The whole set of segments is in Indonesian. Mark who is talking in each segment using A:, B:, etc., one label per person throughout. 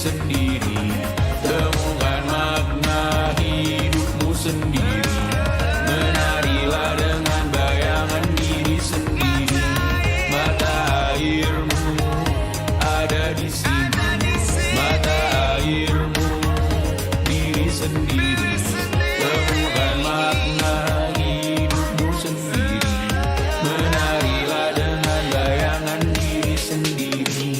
A: sendiri. Temukan makna hidupmu sendiri. Menarilah dengan bayangan diri sendiri. Mata airmu ada di sini. Mata airmu diri sendiri. Temukan makna hidupmu sendiri. Menarilah dengan bayangan diri sendiri.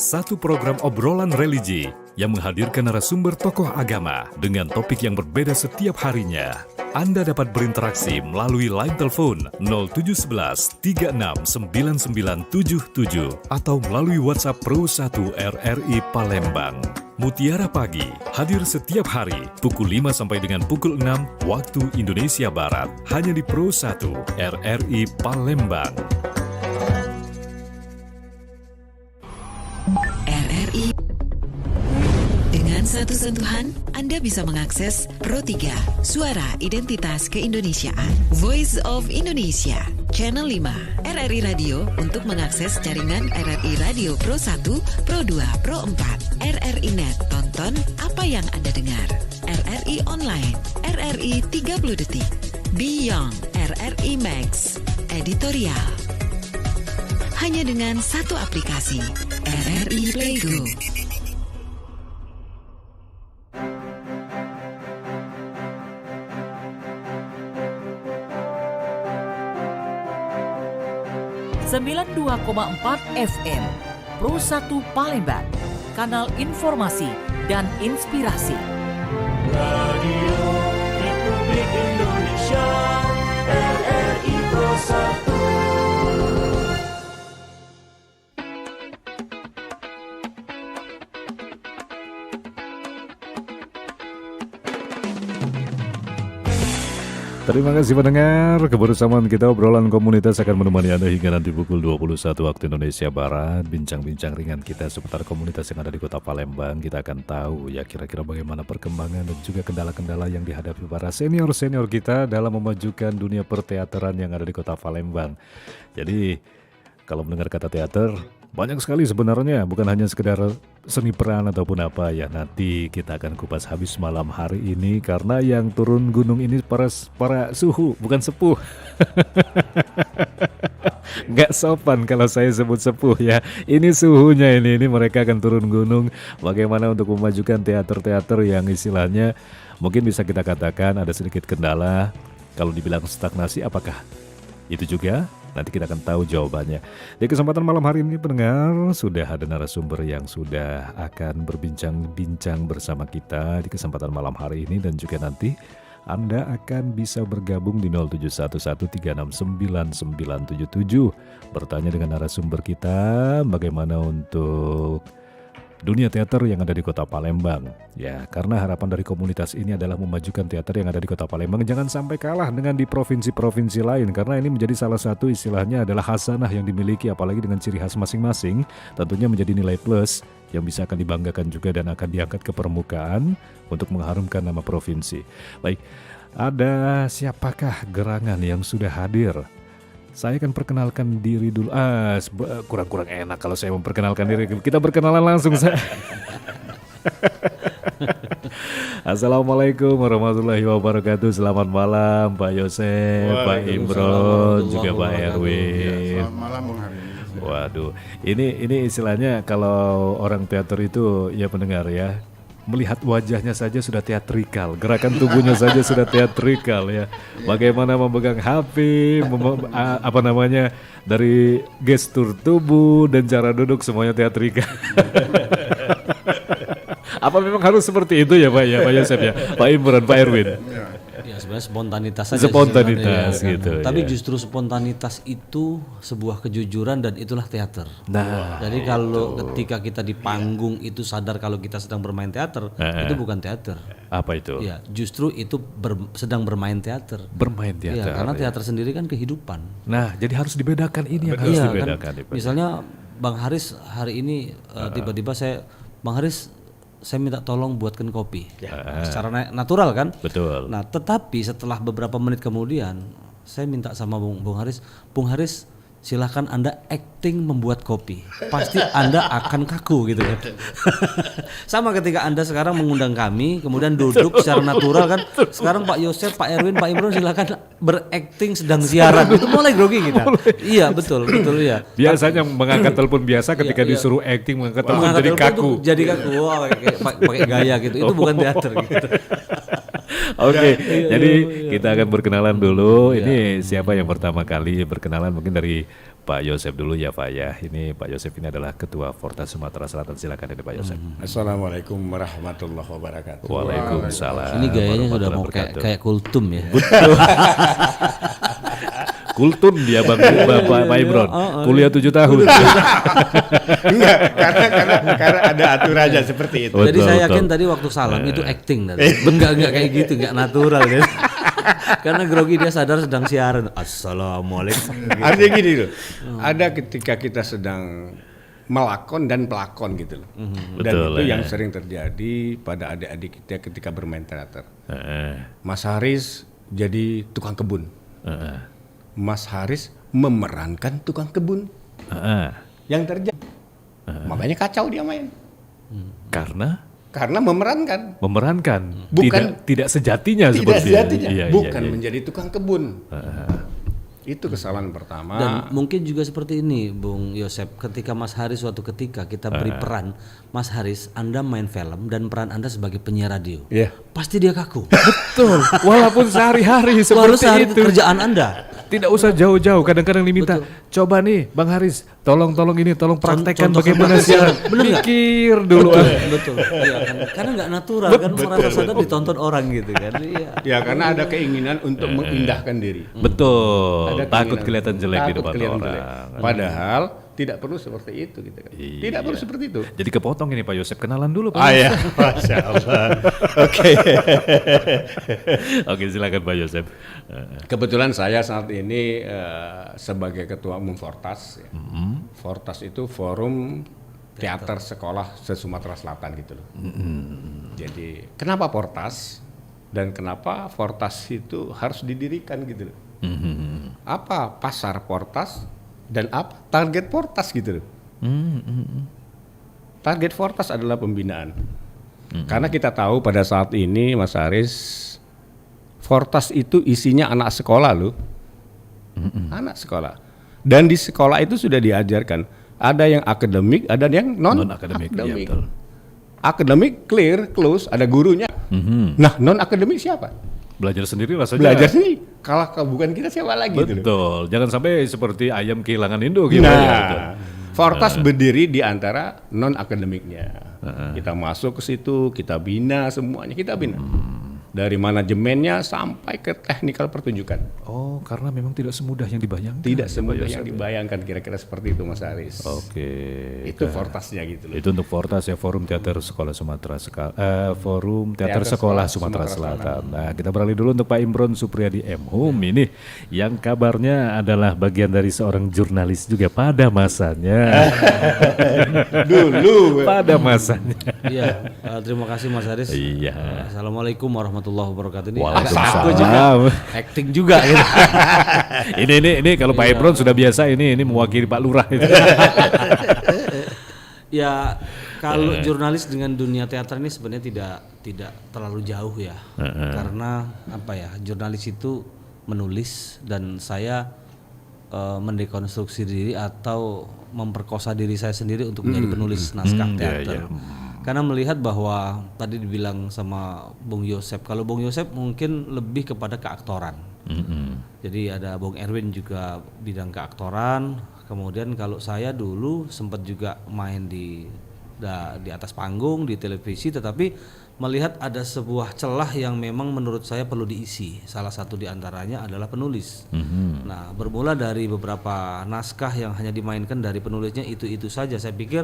B: Satu program obrolan religi yang menghadirkan narasumber tokoh agama dengan topik yang berbeda setiap harinya. Anda dapat berinteraksi melalui line telepon 0711 36 9977 atau melalui WhatsApp Pro 1 RRI Palembang. Mutiara Pagi hadir setiap hari pukul 5 sampai dengan pukul 6 waktu Indonesia Barat hanya di Pro 1 RRI Palembang.
C: RRI. Dengan satu sentuhan, Anda bisa mengakses Pro 3, Suara Identitas Keindonesiaan, Voice of Indonesia, Channel 5, RRI Radio untuk mengakses jaringan RRI Radio Pro 1, Pro 2, Pro 4, RRI Net, tonton apa yang Anda dengar, RRI Online, RRI 30 Detik, Beyond, RRI Max, Editorial. Hanya dengan satu aplikasi, RRI Playgo.
D: Sembilan 92,4 FM Pro 1 Palembang, kanal informasi dan inspirasi.
A: Radio Republik Indonesia, RRI Pro 1.
B: Terima kasih pendengar, kebersamaan kita obrolan komunitas akan menemani Anda hingga nanti pukul 21 waktu Indonesia Barat. Bincang-bincang ringan kita seputar komunitas yang ada di kota Palembang. Kita akan tahu ya kira-kira bagaimana perkembangan dan juga kendala-kendala yang dihadapi para senior-senior kita dalam memajukan dunia perteateran yang ada di kota Palembang. Jadi kalau mendengar kata teater, banyak sekali sebenarnya, bukan hanya sekedar seni peran ataupun apa ya. Nanti kita akan kupas habis malam hari ini karena yang turun gunung ini para suhu, bukan sepuh. Nggak sopan kalau saya sebut sepuh ya. Ini suhunya ini mereka akan turun gunung. Bagaimana untuk memajukan teater-teater yang istilahnya mungkin bisa kita katakan ada sedikit kendala. Kalau dibilang stagnasi, apakah itu juga? Nanti kita akan tahu jawabannya. Di kesempatan malam hari ini pendengar, sudah ada narasumber yang sudah akan berbincang-bincang bersama kita di kesempatan malam hari ini. Dan juga nanti Anda akan bisa bergabung di 0711369977 bertanya dengan narasumber kita bagaimana untuk dunia teater yang ada di kota Palembang. Ya, karena harapan dari komunitas ini adalah memajukan teater yang ada di kota Palembang. Jangan sampai kalah dengan di provinsi-provinsi lain, karena ini menjadi salah satu istilahnya adalah khasanah yang dimiliki, apalagi dengan ciri khas masing-masing. Tentunya menjadi nilai plus yang bisa akan dibanggakan juga dan akan diangkat ke permukaan untuk mengharumkan nama provinsi. Baik, ada siapakah gerangan yang sudah hadir? Saya akan perkenalkan diri dulu. Kurang-kurang enak kalau saya memperkenalkan diri. Kita berkenalan langsung. Assalamualaikum warahmatullahi wabarakatuh. Selamat malam Pak Yosef, Pak Imron, juga Pak Erwin.
E: Selamat malam Bung Hari.
B: Waduh, ini istilahnya kalau orang teater itu ya pendengar ya, melihat wajahnya saja sudah teatrikal, gerakan tubuhnya saja sudah teatrikal ya. Bagaimana memegang HP, dari gestur tubuh dan cara duduk semuanya teatrikal. Apa memang harus seperti itu ya Pak Yosef ya, Pak Imran, Pak Erwin?
F: Ya sebenarnya spontanitas saja.
B: Spontanitas gitu.
F: Tapi
B: ya.
F: Justru spontanitas itu sebuah kejujuran dan itulah teater.
B: Nah,
F: jadi kalau ketika kita di panggung itu sadar kalau kita sedang bermain teater, itu bukan teater.
B: Apa itu?
F: Ya, justru itu sedang bermain teater.
B: Bermain teater.
F: Ya, karena teater sendiri kan kehidupan.
B: Nah, jadi harus dibedakan ini yang harus dibedakan.
F: Kan, misalnya Bang Haris hari ini tiba-tiba Bang Haris saya minta tolong buatkan kopi. Secara natural kan?
B: Betul.
F: Nah, tetapi setelah beberapa menit kemudian saya minta sama Bung Haris, silahkan Anda acting membuat kopi. Pasti Anda akan kaku gitu kan. Sama ketika Anda sekarang mengundang kami, kemudian duduk secara natural kan. Sekarang Pak Yosef, Pak Erwin, Pak Imron silahkan berakting sedang siaran. Itu mulai grogi kita. Iya, betul ya.
B: Biasanya mengangkat telepon biasa ketika
F: Iya.
B: disuruh acting mengangkat telepon
F: Mengangkat
B: jadi
F: telepon
B: kaku.
F: itu jadi kaku. Wah, pakai gaya gitu. Itu bukan teater gitu.
B: Oke, jadi kita akan berkenalan dulu. Ini siapa yang pertama kali berkenalan? Mungkin dari Pak Yosef dulu ya Pak ya. Ini Pak Yosef ini adalah Ketua Fortas Sumatera Selatan. Silakan ini Pak Yosef.
E: Assalamualaikum warahmatullahi wabarakatuh.
B: Waalaikumsalam.
F: Ini gayanya sudah mau
B: warahmatullahi
F: kayak kultum ya.
B: Kultum dia Bang Pak Imron. Kuliah 7 tahun.
E: Enggak, karena ada aturannya seperti itu.
B: Betul,
F: Jadi saya yakin
B: betul.
F: tadi waktu salam itu acting tadi. Enggak kayak gitu, enggak natural ya. Karena grogi dia sadar sedang siaran. Assalamualaikum.
E: Artinya gini loh, ada ketika kita sedang melakon dan pelakon gitu loh. Dan
B: Betul,
E: itu
B: ya.
E: yang sering terjadi pada adik-adik kita ketika bermain teater.
B: Heeh,
E: Mas Haris jadi tukang kebun.
B: heeh,
E: Mas Haris memerankan tukang kebun.
B: heeh.
E: Yang terjadi, makanya kacau dia main. Karena memerankan.
B: Memerankan,
E: Bukan-
B: tidak sejatinya
E: Tidak
B: seperti
E: sejatinya,
B: Iya,
E: bukan
B: iya.
E: menjadi tukang kebun. Itu kesalahan pertama.
F: Dan mungkin juga seperti ini Bung Yosep, ketika Mas Haris suatu ketika kita beri peran, Mas Haris Anda main film dan peran Anda sebagai penyiar radio.
E: Iya.
F: Pasti dia kaku.
B: Betul. Walaupun sehari-hari
F: Lalu
B: seperti
F: sehari
B: itu.
F: kerjaan Anda.
B: Tidak usah jauh-jauh, kadang-kadang diminta, coba nih Bang Haris, tolong ini, tolong praktekkan
F: contoh
B: bagaimana
F: kembali
B: siaran.
F: siaran. Bener nggak?
B: Mikir dulu.
F: Betul. Iya kan. Karena nggak natural kan, merasa sadar ditonton orang gitu kan. Iya.
E: Ya karena ada keinginan untuk mengindahkan diri.
B: Betul.
E: Ada
B: Takut
E: keinginan-
B: kelihatan jelek di
E: takut
B: depan
E: kelihatan
B: orang.
E: jelek. Padahal tidak perlu seperti itu gitu kan. Tidak perlu seperti itu.
B: Jadi kepotong ini Pak Yosef, kenalan dulu Pak.
E: Ya, Masya Allah. Oke.
B: Oke, silakan Pak Yosef.
E: Kebetulan saya saat ini sebagai Ketua Umum Fortas. Ya. Fortas itu Forum Teater Sekolah se-Sumatera Selatan gitu loh. Jadi kenapa Fortas dan kenapa Fortas itu harus didirikan gitu loh. Apa pasar Fortas dan apa target Fortas gitu loh. Target Fortas adalah pembinaan. Karena kita tahu pada saat ini Mas Haris, Fortas itu isinya anak sekolah loh. Anak sekolah. Dan di sekolah itu sudah diajarkan, ada yang akademik, ada yang
B: Non-akademik, iya,
E: non-akademik.
B: betul.
E: Akademik clear, close, ada gurunya. Nah, non-akademik siapa?
B: Belajar sendiri rasanya.
E: Belajar sendiri. Kalau bukan kita siapa lagi gitu loh.
B: Betul. Jangan sampai seperti ayam kehilangan induk gimana gitu.
E: Nah, Fortas berdiri di antara non akademiknya. Kita masuk ke situ, kita bina semuanya, kita bina. Dari manajemennya sampai ke teknikal pertunjukan.
B: Oh, karena memang tidak semudah yang dibayangkan.
E: Tidak
B: ya,
E: semudah
B: Pak
E: yang
B: Yosef.
E: dibayangkan, kira-kira seperti itu Mas Haris.
B: Oke.
E: Itu Fortasnya gitu loh.
B: Itu untuk Fortas ya, Forum Teater Sekolah Sumatera Forum Teater
E: Teater
B: Sekolah
E: Sekolah
B: Sumatera
E: Sumatera
B: Selatan. Nah, kita beralih dulu untuk Pak Imron Supriyadi M.Hum ini yang kabarnya adalah bagian dari seorang jurnalis juga pada masanya.
E: Dulu.
B: Pada masanya.
F: Iya, terima kasih Mas Haris.
B: Iya.
F: Assalamualaikum warahmatullahi wabarakatuh. Ini
B: Waalaikumsalam.
F: aku juga acting juga gitu.
B: ini kalau Pak Imron sudah biasa ini mewakili Pak Lurah itu.
F: Ya, kalau jurnalis dengan dunia teater ini sebenarnya tidak terlalu jauh ya. Karena apa ya? Jurnalis itu menulis dan saya mendekonstruksi diri atau memperkosa diri saya sendiri untuk menjadi penulis naskah teater. Karena melihat bahwa tadi dibilang sama Bung Yosep, kalau Bung Yosep mungkin lebih kepada keaktoran. Jadi ada Bung Erwin juga bidang keaktoran. Kemudian kalau saya dulu sempat juga main di atas panggung di televisi, tetapi melihat ada sebuah celah yang memang menurut saya perlu diisi. Salah satu diantaranya adalah penulis. Nah, bermula dari beberapa naskah yang hanya dimainkan dari penulisnya itu saja. Saya pikir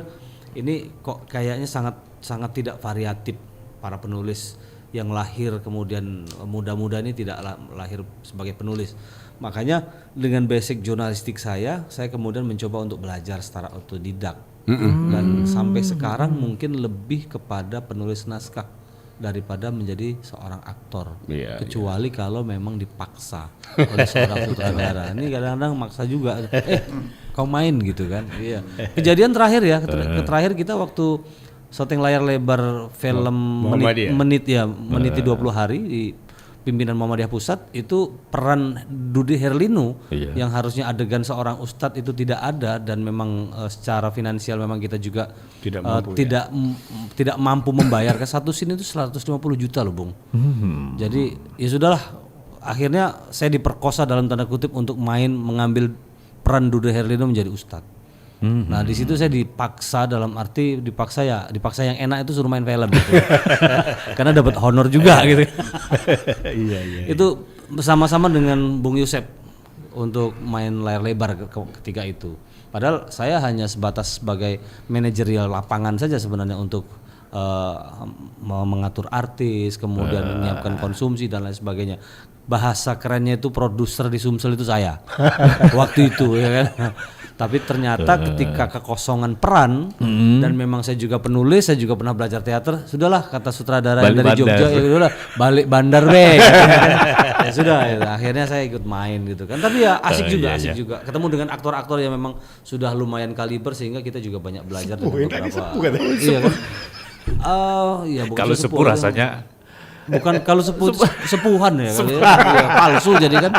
F: ini kok kayaknya sangat tidak variatif para penulis yang lahir kemudian muda-muda ini tidak lahir sebagai penulis. Makanya dengan basic jurnalistik saya kemudian mencoba untuk belajar secara otodidak Dan sampai sekarang mungkin lebih kepada penulis naskah daripada menjadi seorang aktor.
E: Iya,
F: Kecuali kalau memang dipaksa oleh seorang sutradara. Ini kadang-kadang maksa juga. Kau main gitu kan. Iya. Kejadian terakhir ya, terakhir kita waktu syuting layar lebar film
E: Muhammadiyah.
F: meniti 20 hari di pimpinan Muhammadiyah Pusat, itu peran Dude Herlino yang harusnya adegan seorang ustadz itu tidak ada, dan memang secara finansial memang kita juga tidak mampu membayar. Ke satu scene itu 150 juta loh, Bung. Jadi ya sudahlah, akhirnya saya diperkosa dalam tanda kutip untuk mengambil peran Dude Herlino menjadi ustadz. Nah di situ saya dipaksa, dalam arti dipaksa yang enak itu suruh main film gitu. Karena dapat honor juga gitu. Itu bersama-sama dengan Bung Yusep untuk main layar lebar ketika itu. Padahal saya hanya sebatas sebagai manajerial lapangan saja sebenarnya untuk mengatur artis, kemudian menyiapkan konsumsi dan lain sebagainya. Bahasa kerennya itu produser di Sumsel itu saya waktu itu ya kan. Tapi ternyata ketika kekosongan peran dan memang saya juga penulis, saya juga pernah belajar teater, sudahlah kata sutradara yang dari Jogja, ya udahlah balik bandar be. Ya sudah, ya, akhirnya saya ikut main gitu kan. Tapi ya asik juga ketemu dengan aktor-aktor yang memang sudah lumayan kaliber, sehingga kita juga banyak belajar dari beberapa. Iya kan? Ya bukan
B: Kalau sepuh rasanya
F: bukan, kalau sepuhan ya, palsu jadi kan.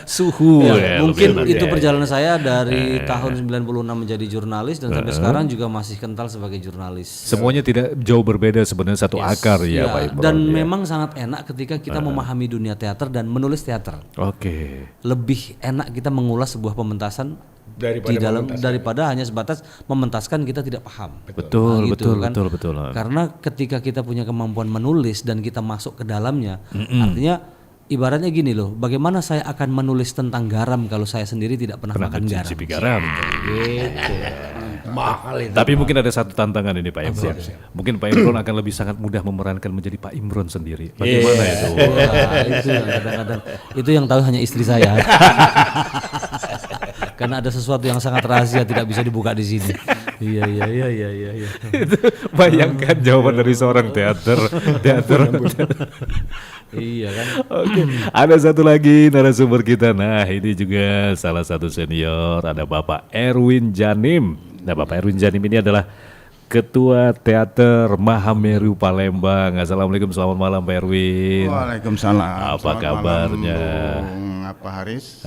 B: suhu
F: Mungkin itu perjalanan saya dari tahun 96 menjadi jurnalis, dan sampai sekarang juga masih kental sebagai jurnalis.
B: semuanya tidak jauh berbeda sebenarnya, satu akar ya Pak Imron.
F: Dan memang sangat enak ketika kita memahami dunia teater dan menulis teater.
B: Oke.
F: Lebih enak kita mengulas sebuah pementasan daripada hanya sebatas mementaskan kita tidak paham.
B: Betul,
F: gitu
B: betul.
F: Karena ketika kita punya kemampuan menulis dan kita masuk ke dalamnya, artinya ibaratnya gini loh, bagaimana saya akan menulis tentang garam kalau saya sendiri tidak pernah makan garam?
B: Mencicipi garam.
F: Gitu.
E: Mahal itu.
B: Tapi mungkin ada satu tantangan ini Pak Imron. Mungkin Pak Imron akan lebih sangat mudah memerankan menjadi Pak Imron sendiri. Bagaimana itu?
F: Wah, itu yang kadang-kadang itu yang tahu hanya istri saya. Karena ada sesuatu yang sangat rahasia tidak bisa dibuka di sini. Iya.
B: Itu bayangkan jawaban dari seorang teater.
F: Iya kan.
B: Oke, ada satu lagi narasumber kita. Nah, ini juga salah satu senior, ada Bapak Erwin Janim. Nah, Bapak Erwin Janim ini adalah Ketua Teater Mahameru Palembang. Assalamualaikum, selamat malam Pak Erwin.
G: Waalaikumsalam.
B: Apa kabarnya?
G: Pak Haris.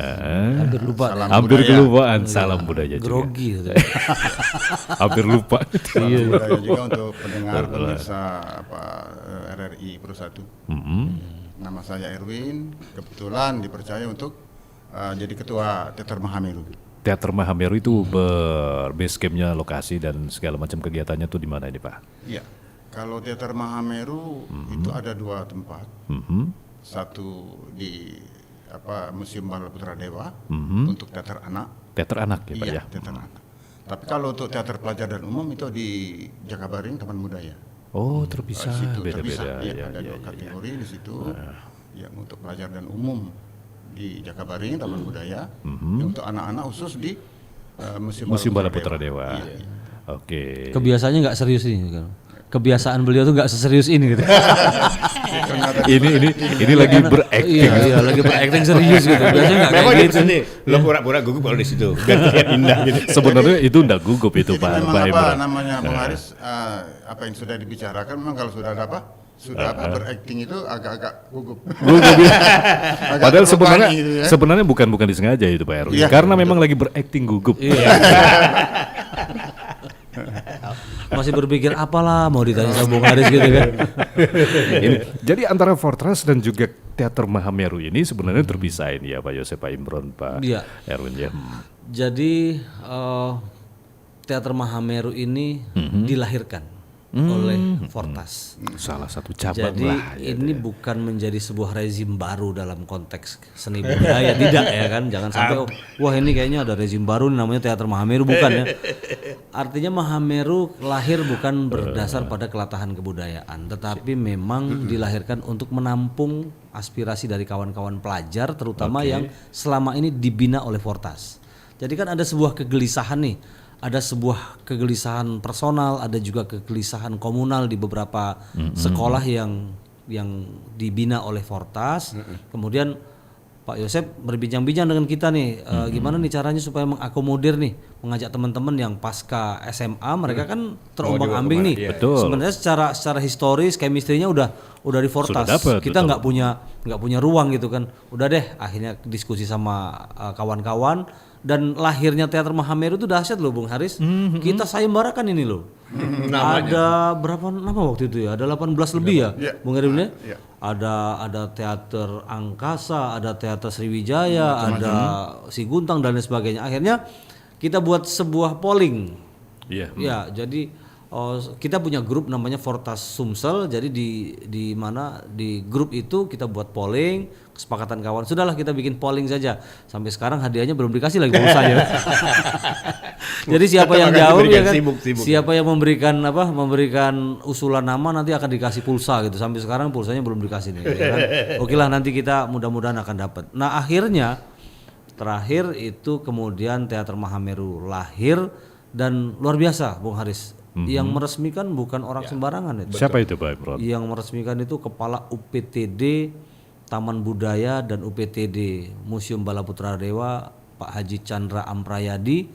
F: Hampir lupa.
B: Hampir kelupaan. Salam budaya juga.
F: Grogi.
B: Hampir lupa.
G: Salam budaya juga untuk pendengar pemirsa RRI Pro 1. Nama saya Erwin, kebetulan dipercaya untuk jadi ketua Teater Mahameru.
B: Teater Mahameru itu base campnya, lokasi dan segala macam kegiatannya tuh di mana ini Pak?
G: Iya. Kalau Teater Mahameru itu ada 2 tempat. Satu di Museum Bala Putra Dewa untuk teater anak.
B: Teater anak ya Pak ya?
G: Teater anak. Tapi kalau untuk teater pelajar dan umum itu di Jakabaring Taman Budaya.
B: Oh, terpisah,
G: Situ
B: beda-beda.
G: terpisah. Ya, ada 2 kategori di situ. Yang untuk pelajar dan umum di Jakabaring Taman Budaya, yang untuk anak-anak khusus di
B: Museum Bala Putra Dewa.
G: Iya.
B: Oke.
F: Kebiasaannya nggak serius ini kan. Kebiasaan beliau tuh nggak seserius ini gitu.
B: ini lagi berakting.
F: Iya, lagi berakting serius gitu. Biasanya nggak
E: Memang
F: kayak
E: di
F: gitu.
E: sini lo pura-pura gugup kalau di situ. Biar terlihat indah gitu.
B: Sebenarnya itu enggak gugup itu
G: Jadi
B: Pak
G: memang
B: Pak Imron.
G: namanya Bung Haris, apa yang sudah dibicarakan memang kalau sudah ada berakting itu agak-agak gugup. Agak
B: Padahal
G: terbebani gitu ya.
B: sebenarnya bukan disengaja itu Pak Erwin.
G: Iya,
B: Karena memang lagi berakting gugup.
F: Masih berpikir apalah mau ditanya sama Bung Haris gitu kan.
B: Jadi antara Fortress dan juga Teater Mahameru ini sebenarnya terpisah ini ya Pak Yosep, Pak Imron, Pak
F: Iya.
B: Erwin ya.
F: Jadi Teater Mahameru ini dilahirkan oleh Fortas.
B: Salah satu cabang
F: Jadi
B: lah.
F: ini bukan menjadi sebuah rezim baru dalam konteks seni budaya, tidak ya kan. Jangan sampai wah ini kayaknya ada rezim baru namanya Teater Mahameru, bukan ya. Artinya Mahameru lahir bukan berdasar pada kelatahan kebudayaan, tetapi memang dilahirkan untuk menampung aspirasi dari kawan-kawan pelajar terutama yang selama ini dibina oleh Fortas. Jadi kan ada sebuah kegelisahan nih. ada sebuah kegelisahan personal, ada juga kegelisahan komunal di beberapa sekolah yang dibina oleh Fortas. Kemudian Pak Yosep berbincang-bincang dengan kita nih, gimana nih caranya supaya mengakomodir nih, mengajak teman-teman yang pasca SMA, mereka kan terombang-ambing nih.
B: Betul.
F: Sebenarnya secara historis, chemistry-nya udah di Fortas.
B: Sudah dapet,
F: Kita
B: betul.
F: nggak punya ruang gitu kan. Udah deh, akhirnya diskusi sama kawan-kawan. Dan lahirnya Teater Mahameru itu dahsyat loh Bung Haris. Kita sayembarakan ini loh. Ada berapa nama waktu itu ya? Ada 18 lebih ya, Bung Erwin ya? Ada teater Angkasa, ada teater Sriwijaya, ada Siguntang dan lain sebagainya. Akhirnya kita buat sebuah polling.
B: Iya.
F: Ya, jadi kita punya grup namanya Fortas Sumsel. Jadi di mana di grup itu kita buat polling, kesepakatan kawan. Sudahlah kita bikin polling saja. Sampai sekarang hadiahnya belum dikasih lagi pulsanya. Jadi siapa yang jawab ya kan? Siapa yang memberikan usulan nama nanti akan dikasih pulsa gitu. Sampai sekarang pulsanya belum dikasih nih. Ya kan? Oke lah, nanti kita mudah-mudahan akan dapat. Nah, akhirnya terakhir itu kemudian Teater Mahameru lahir dan luar biasa Bung Haris. Yang meresmikan bukan orang sembarangan itu.
B: Siapa itu Pak Imron?
F: Yang meresmikan itu Kepala UPTD Taman Budaya dan UPTD Museum Balaputra Dewa Pak Haji Chandra Amprayadi,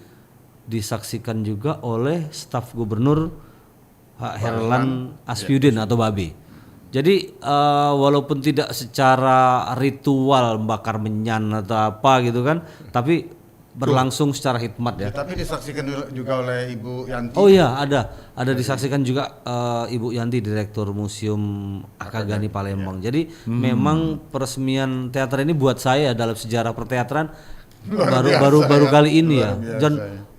F: disaksikan juga oleh staf gubernur Pak Herlan Aspyudin atau Babe. Jadi walaupun tidak secara ritual bakar menyan atau apa gitu kan, tapi berlangsung secara hikmat ya.
G: Tapi disaksikan juga oleh Ibu Yanti.
F: Oh iya, ada disaksikan juga Ibu Yanti, Direktur Museum Akagani Palembang. Jadi memang peresmian teater ini buat saya dalam sejarah perteateran baru kali ini ya.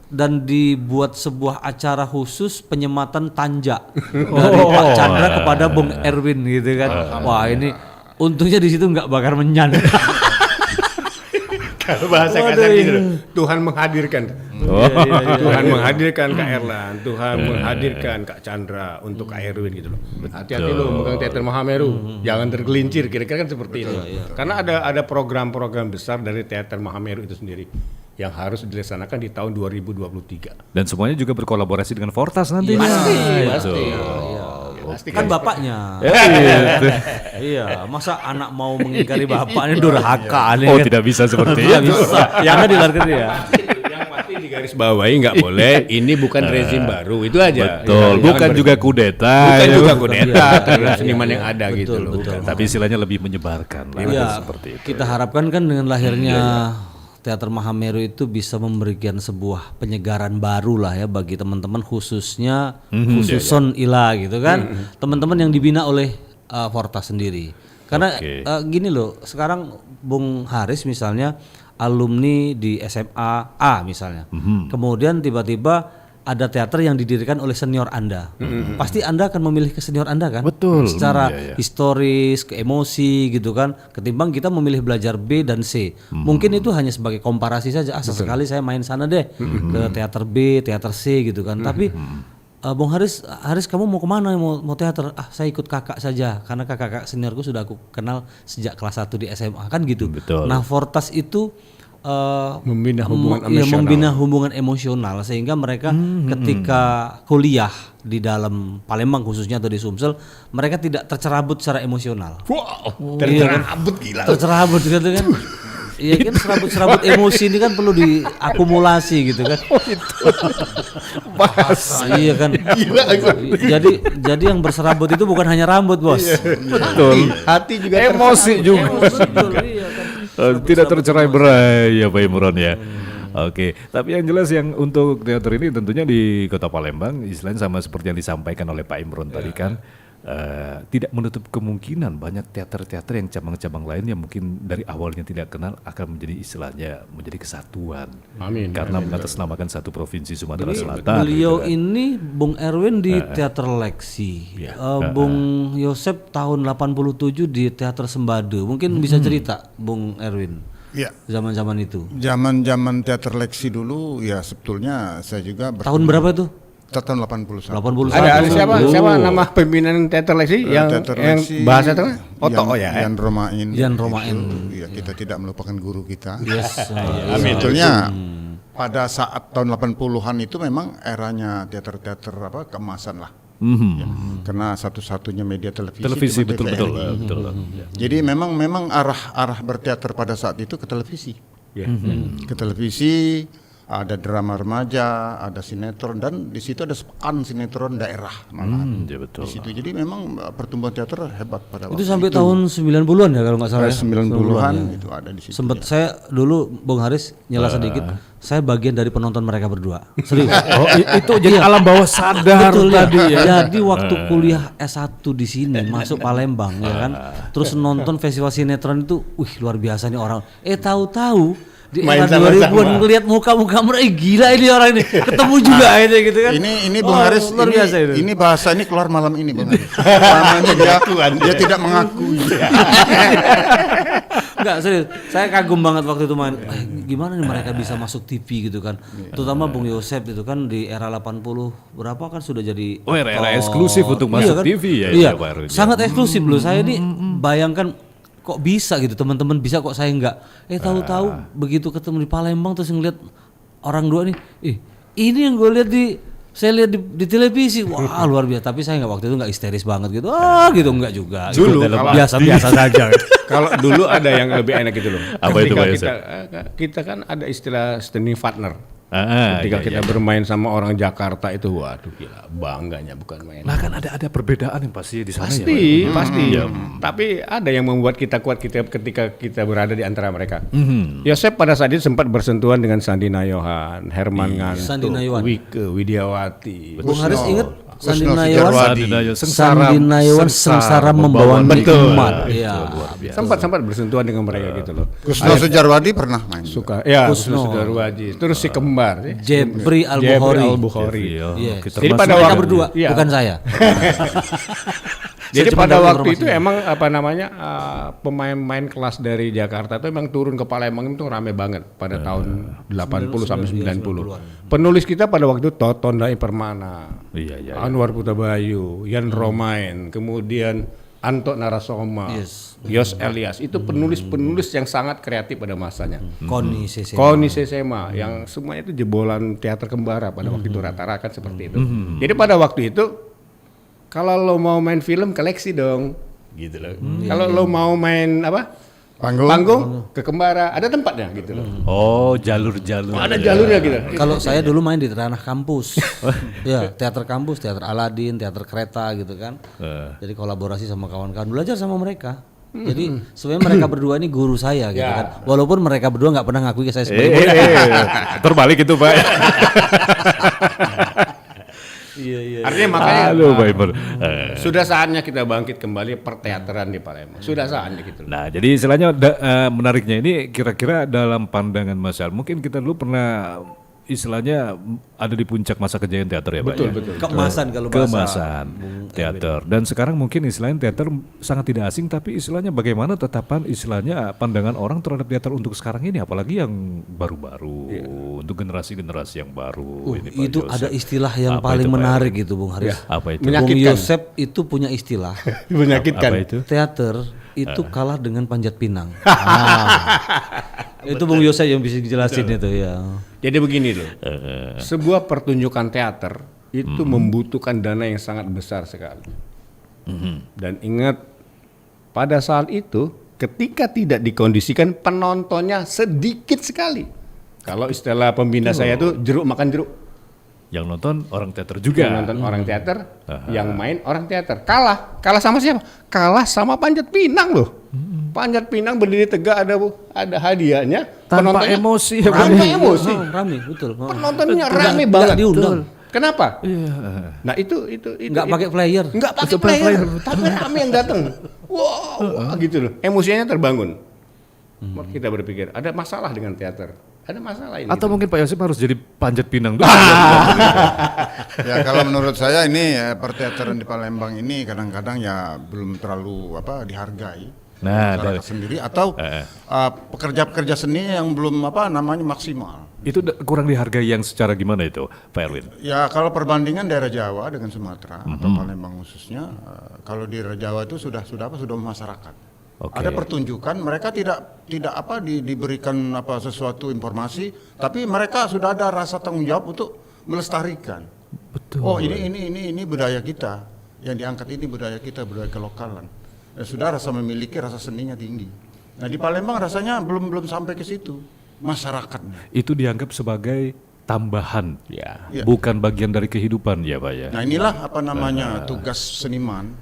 F: Dan dibuat sebuah acara khusus penyematan tanja dari Pak Chandra kepada Bung Erwin gitu kan. Wah, ini untungnya di situ nggak bakar menyan.
E: Kalau bahasa kasar gitu, Tuhan menghadirkan. Tuhan menghadirkan Kak Erlan, Tuhan menghadirkan Kak Chandra untuk Kak Erwin gitu loh. Hati-hati lo megang Teater Mahameru, jangan tergelincir, kira-kira kan seperti itu. Karena ada program-program besar dari Teater Mahameru itu sendiri yang harus dilaksanakan di tahun 2023.
B: Dan semuanya juga berkolaborasi dengan Fortas nanti.
F: Pasti. Kan bapaknya. Iya, masa anak mau mengingkari bapaknya durhaka nih.
B: Oh, tidak bisa seperti
F: Tidak
B: itu.
F: bisa. Yang di luar negeri ya.
E: Yang pasti di garis bawahi nggak boleh. Ini bukan rezim baru, itu aja.
B: Betul, bukan juga kudeta.
E: Bukan
B: ya.
E: juga kudeta terhadap seniman yang ada gitu loh.
F: Betul.
B: Tapi istilahnya lebih menyebarkan lah,
F: Iya,
B: seperti itu.
F: kita harapkan kan dengan lahirnya Teater Mahameru itu bisa memberikan sebuah penyegaran baru lah ya bagi teman-teman khususnya khususon ILA gitu kan. Teman-teman yang dibina oleh Fortas sendiri. Karena gini loh, sekarang Bung Haris misalnya alumni di SMA A misalnya. Kemudian tiba-tiba ada teater yang didirikan oleh senior Anda. Pasti Anda akan memilih ke senior Anda kan?
B: Betul.
F: Secara historis, ke emosi gitu kan. Ketimbang kita memilih belajar B dan C. Mungkin itu hanya sebagai komparasi saja. Sesekali saya main sana deh ke teater B, teater C gitu kan. Tapi Bung Haris kamu mau kemana? Mau teater? Saya ikut kakak saja. Karena kakak seniorku sudah aku kenal sejak kelas 1 di SMA kan gitu.
B: Betul.
F: Nah, Fortas itu
E: Membina hubungan
F: membina hubungan emosional sehingga mereka ketika kuliah di dalam Palembang khususnya atau di Sumsel, mereka tidak tercerabut secara emosional.
E: Wow, tercerabut gila.
F: Tercerabut gitu kan. Iya kan, serabut emosi ini kan perlu diakumulasi gitu kan. Iya kan. Jadi yang berserabut itu bukan hanya rambut, Bos.
B: Betul.
E: Hati juga
B: Emosi juga.
F: Betul, iya kan.
B: Tidak tercerai-berai ya Pak Imron ya. Oke, tapi yang jelas yang untuk teater ini tentunya di Kota Palembang, istilahnya sama seperti yang disampaikan oleh Pak Imron tadi kan, tidak menutup kemungkinan banyak teater-teater yang cabang-cabang lain yang mungkin dari awalnya tidak kenal akan menjadi istilahnya menjadi kesatuan.
E: Amin.
B: Karena mengatasnamakan satu provinsi Sumatera Selatan.
F: Beliau
B: gitu kan.
F: ini Bung Erwin di Teater Leksi, Bung Yosep tahun 87 di Teater Sembadu. Mungkin bisa cerita Bung Erwin.
G: Iya.
F: Zaman-zaman itu.
G: Zaman Teater Leksi dulu ya sebetulnya saya juga
F: Tahun berapa itu?
G: tahun 81.
F: 81.
E: Ada siapa nama pimpinan teater Leksi yang
G: Teater
E: yang
G: Leksi,
E: bahasa itu kan? Oto ya.
G: Yan Romain.
F: Yan Romain.
G: Itu, ya kita tidak melupakan guru kita.
F: Yes.
G: Sebetulnya pada saat tahun 80-an itu memang eranya teater-teater keemasan lah. Ya, karena satu-satunya media televisi cuma
B: betul
G: TVRI.
B: betul.
G: Jadi memang arah berteater pada saat itu ke televisi.
E: Ya.
G: Ke televisi, ada drama remaja, ada sinetron, dan di situ ada sepekan sinetron daerah malahan.
B: Ya betul.
G: Di situ. Jadi memang pertumbuhan teater hebat pada
F: Itu
G: waktu
F: sampai tahun 90-an ya kalau nggak salah.
G: 90-an
F: ya.
G: itu ada di situ.
F: Sempet saya dulu Bung Haris nyela sedikit, saya bagian dari penonton mereka berdua. Serius.
B: Oh, itu jadi alam bawah sadar
F: Betul
B: tadi ya.
F: Jadi waktu kuliah S1 di sini masuk Palembang ya kan. Terus nonton festival sinetron itu, luar biasa nih orang. Tahu-tahu di
E: Main
F: era 2000-an ngelihat muka-muka mereka, gila ini orang ini. Ketemu juga ini gitu kan.
G: Ini Bung Haris,
F: luar biasa itu.
G: ini bahasa ini keluar malam ini Bung Haris. Namanya dia tidak mengakui.
F: Enggak, serius. Saya kagum banget waktu itu main. Gimana nih mereka bisa masuk TV gitu kan. Terutama Bung Yosep itu kan di era 80 berapa kan sudah jadi
B: Era eksklusif untuk masuk TV ya.
F: Iya,
B: Pak Erwin.
F: sangat eksklusif loh. Saya ini bayangkan kok bisa gitu, teman-teman bisa kok saya enggak. Tahu-tahu begitu ketemu di Palembang terus ngeliat orang dua nih, ini yang gue lihat saya lihat di televisi, wah luar biasa. Tapi saya waktu itu nggak histeris banget gitu, gitu enggak juga.
E: Dulu,
F: gitu.
E: kalau-
F: biasa saja.
E: Kalau dulu ada yang lebih enak gitu loh.
B: Apa itu, Pak Yosef?
E: kita kan ada istilah Steny partner.
B: Ah,
E: Ketika
B: iya,
E: kita
B: iya.
E: bermain sama orang Jakarta itu, waduh gila, bangganya bukan main.
B: Nah kan ada perbedaan yang pasti di sana ya. Pak?
E: Pasti. Tapi ada yang membuat kita kuat ketika kita berada di antara mereka. Yosep pada saat itu sempat bersentuhan dengan Sandi Nayohan, Herman Ngantuk,
F: Sandi Nayohan.
E: Wike Widiawati.
F: Bung Haris inget Sandi
G: Kusno
F: Nayawan,
G: Sujarwadi.
F: Sandi Nayawan sengsara membawa nikmat.
B: Itu
F: Iya.
B: luar biasa.
E: Sempat bersentuhan dengan mereka gitu loh.
G: Kusno Sujarwadi pernah main.
E: Suka, ya
F: Kusno.
E: Kusno Sudarwaji. Terus si kembar,
F: Jebri Al-Bukhari.
B: Iya.
F: Yes.
E: Jadi pada
F: Mereka
E: waktu-
F: berdua,
E: iya.
F: bukan saya.
E: Jadi
F: Saya cuma
E: pada
F: tahu
E: waktu itu
F: informasinya.
E: emang pemain-pemain kelas dari Jakarta itu emang turun ke Palembang itu rame banget pada tahun 80 sampai 90. Penulis kita pada waktu itu Toton Dai Permana,
B: Iya.
E: Anwar Putabayu, Yan Romain, kemudian Anto Narasoma,
F: Yes.
E: Yos Elias. Itu penulis-penulis yang sangat kreatif pada masanya.
F: Koni CC.
E: Koni Sesema yang semuanya itu jebolan teater kembara pada waktu itu rata-rata kan seperti itu. Jadi pada waktu itu kalau lo mau main film koleksi dong, gitu loh. Kalau lo mau main panggung ke kembara ada tempatnya gitu loh.
B: Oh jalur-jalur.
E: Ada jalurnya gitu.
F: Kalau saya dulu main di ranah kampus, ya teater kampus, teater Aladin, teater kereta gitu kan. Jadi kolaborasi sama kawan-kawan, belajar sama mereka. Jadi sebenarnya mereka berdua ini guru saya gitu kan. Walaupun mereka berdua nggak pernah ngakui ke saya sebagai murid.
B: Terbalik itu Pak.
F: Iya.
E: Artinya makanya
B: Halo Pak Imer.
E: sudah saatnya kita bangkit kembali perteateran di Palembang. Sudah saatnya gitu loh.
B: Nah, jadi istilahnya menariknya ini kira-kira dalam pandangan Mas Al, mungkin kita dulu pernah istilahnya ada di puncak masa kejayaan teater ya Pak ya?
E: Betul.
F: Keemasan kalau bahasa
B: Keemasan teater. Dan sekarang mungkin istilahnya teater sangat tidak asing, tapi istilahnya bagaimana tetapan istilahnya pandangan orang terhadap teater untuk sekarang ini, apalagi yang baru-baru, untuk generasi-generasi yang baru. Ini Pak
F: itu
B: Yosep.
F: ada istilah yang
B: Apa
F: paling
B: itu, Pak
F: menarik gitu Bung Haris.
B: Apa itu?
F: Bung
E: Menyakitkan.
F: Yosep itu punya istilah
E: Menyakitkan.
B: Apa itu?
F: teater itu kalah dengan Panjat Pinang. Itu Bung Yosep yang bisa dijelasin itu ya.
E: Jadi begini loh. Sebuah pertunjukan teater itu membutuhkan dana yang sangat besar sekali. Dan ingat pada saat itu ketika tidak dikondisikan penontonnya sedikit sekali. Kalau istilah pembina saya itu jeruk makan jeruk.
B: Yang nonton orang teater juga.
E: Yang nonton orang teater, yang main orang teater. Kalah sama siapa? Kalah sama Panjat Pinang loh. Panjat Pinang berdiri tegak ada hadiahnya.
B: Tanpa
E: penontonnya
B: emosi.
E: Tanpa emosi.
F: Rame, betul.
E: Penontonnya
F: Nggak-
E: rame
F: nggak
E: banget.
F: diundang.
E: Kenapa? Nah itu
F: Nggak pakai player.
E: Nggak pakai player, tapi rame yang datang. Wah, gitu loh. Emosinya terbangun. Kita berpikir ada masalah dengan teater. Ada masalah ini.
B: Atau mungkin Pak Yosep harus jadi Panjat Pinang dulu.
G: Ya kalau menurut saya ini perteateran di Palembang ini kadang-kadang ya belum terlalu dihargai.
B: Nah,
G: masyarakat sendiri atau pekerja-pekerja seni yang belum maksimal.
B: itu kurang dihargai yang secara gimana itu, Pak Erwin?
G: Ya kalau perbandingan daerah Jawa dengan Sumatera atau Palembang khususnya, kalau di daerah Jawa itu sudah masyarakat.
B: Oke.
G: Ada pertunjukan, mereka tidak diberikan sesuatu informasi, tapi mereka sudah ada rasa tanggung jawab untuk melestarikan.
B: Betul.
G: Oh ini budaya kita yang diangkat, ini budaya kita, budaya kelokalan. Sudah rasa memiliki rasa seninya tinggi. Nah di Palembang rasanya belum sampai ke situ masyarakatnya.
B: Itu dianggap sebagai tambahan,
E: Ya.
G: Ya.
B: bukan bagian dari kehidupan ya Pak ya.
G: Nah inilah tugas seniman,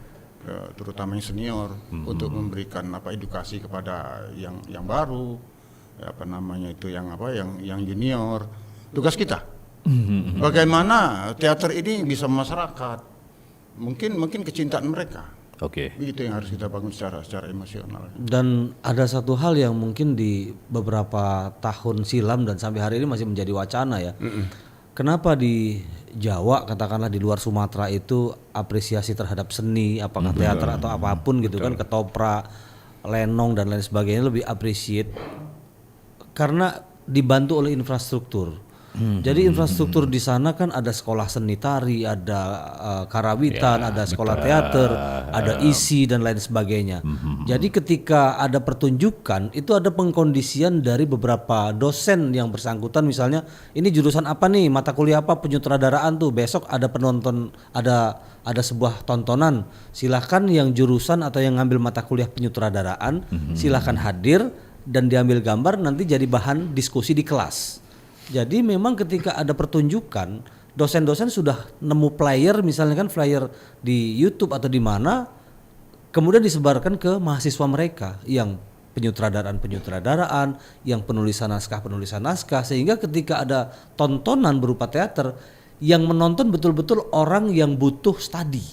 G: terutama yang senior, untuk memberikan edukasi kepada yang baru, yang junior. Tugas kita. Bagaimana teater ini bisa masyarakat? Mungkin kecintaan mereka.
B: Oke.
G: Begitu yang harus kita bangun secara emosional.
F: Dan ada satu hal yang mungkin di beberapa tahun silam dan sampai hari ini masih menjadi wacana ya. Kenapa di Jawa, katakanlah di luar Sumatera itu apresiasi terhadap seni, apakah teater atau apapun gitu kan, ketoprak, lenong dan lain sebagainya lebih appreciate karena dibantu oleh infrastruktur. Jadi infrastruktur di sana kan ada sekolah seni tari, ada karawitan, ada sekolah teater, ada isi dan lain sebagainya. Jadi ketika ada pertunjukan itu ada pengkondisian dari beberapa dosen yang bersangkutan, misalnya ini jurusan apa nih, mata kuliah apa, penyutradaraan tuh, besok ada penonton, ada sebuah tontonan, silahkan yang jurusan atau yang ngambil mata kuliah penyutradaraan silahkan hadir dan diambil gambar, nanti jadi bahan diskusi di kelas. Jadi memang ketika ada pertunjukan, dosen-dosen sudah nemu flyer, misalnya kan flyer di YouTube atau di mana, kemudian disebarkan ke mahasiswa mereka yang penyutradaraan, yang penulisan naskah, sehingga ketika ada tontonan berupa teater, yang menonton betul-betul orang yang butuh studi.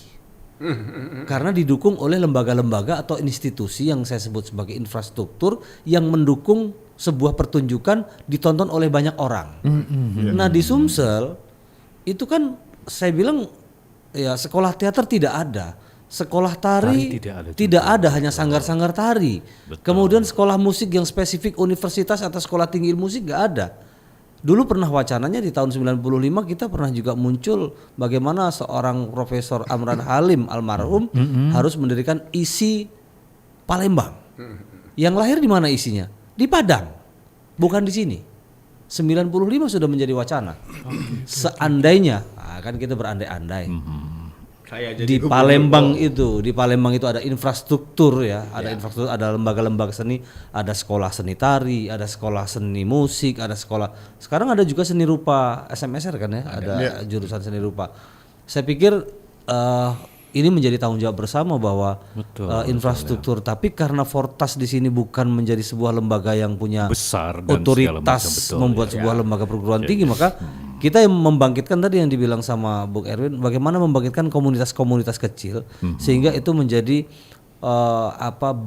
F: Karena didukung oleh lembaga-lembaga atau institusi yang saya sebut sebagai infrastruktur yang mendukung sebuah pertunjukan ditonton oleh banyak orang. Nah di Sumsel itu kan saya bilang ya sekolah teater tidak ada, sekolah tari tidak ada, hanya sanggar-sanggar tari.
B: Betul.
F: Kemudian sekolah musik yang spesifik universitas atau sekolah tinggi ilmu musik nggak ada. Dulu pernah wacananya di tahun 95 kita pernah juga muncul bagaimana seorang Profesor Amran Halim almarhum harus mendirikan isi Palembang. Yang lahir di mana isinya? Di Padang, bukan di sini. 95 sudah menjadi wacana. Seandainya, kan kita berandai-andai.
E: Saya
F: Di Palembang itu ada infrastruktur ya, ada infrastruktur, ada lembaga-lembaga seni, ada sekolah seni tari, ada sekolah seni musik, ada sekolah. Sekarang ada juga seni rupa SMSR kan ya, ada jurusan seni rupa. Saya pikir ini menjadi tanggung jawab bersama bahwa infrastruktur, tapi karena Fortas di sini bukan menjadi sebuah lembaga yang punya
B: Besar dan
F: otoritas membuat sebuah lembaga perguruan tinggi, maka kita yang membangkitkan tadi yang dibilang sama Bung Erwin, bagaimana membangkitkan komunitas-komunitas kecil sehingga itu menjadi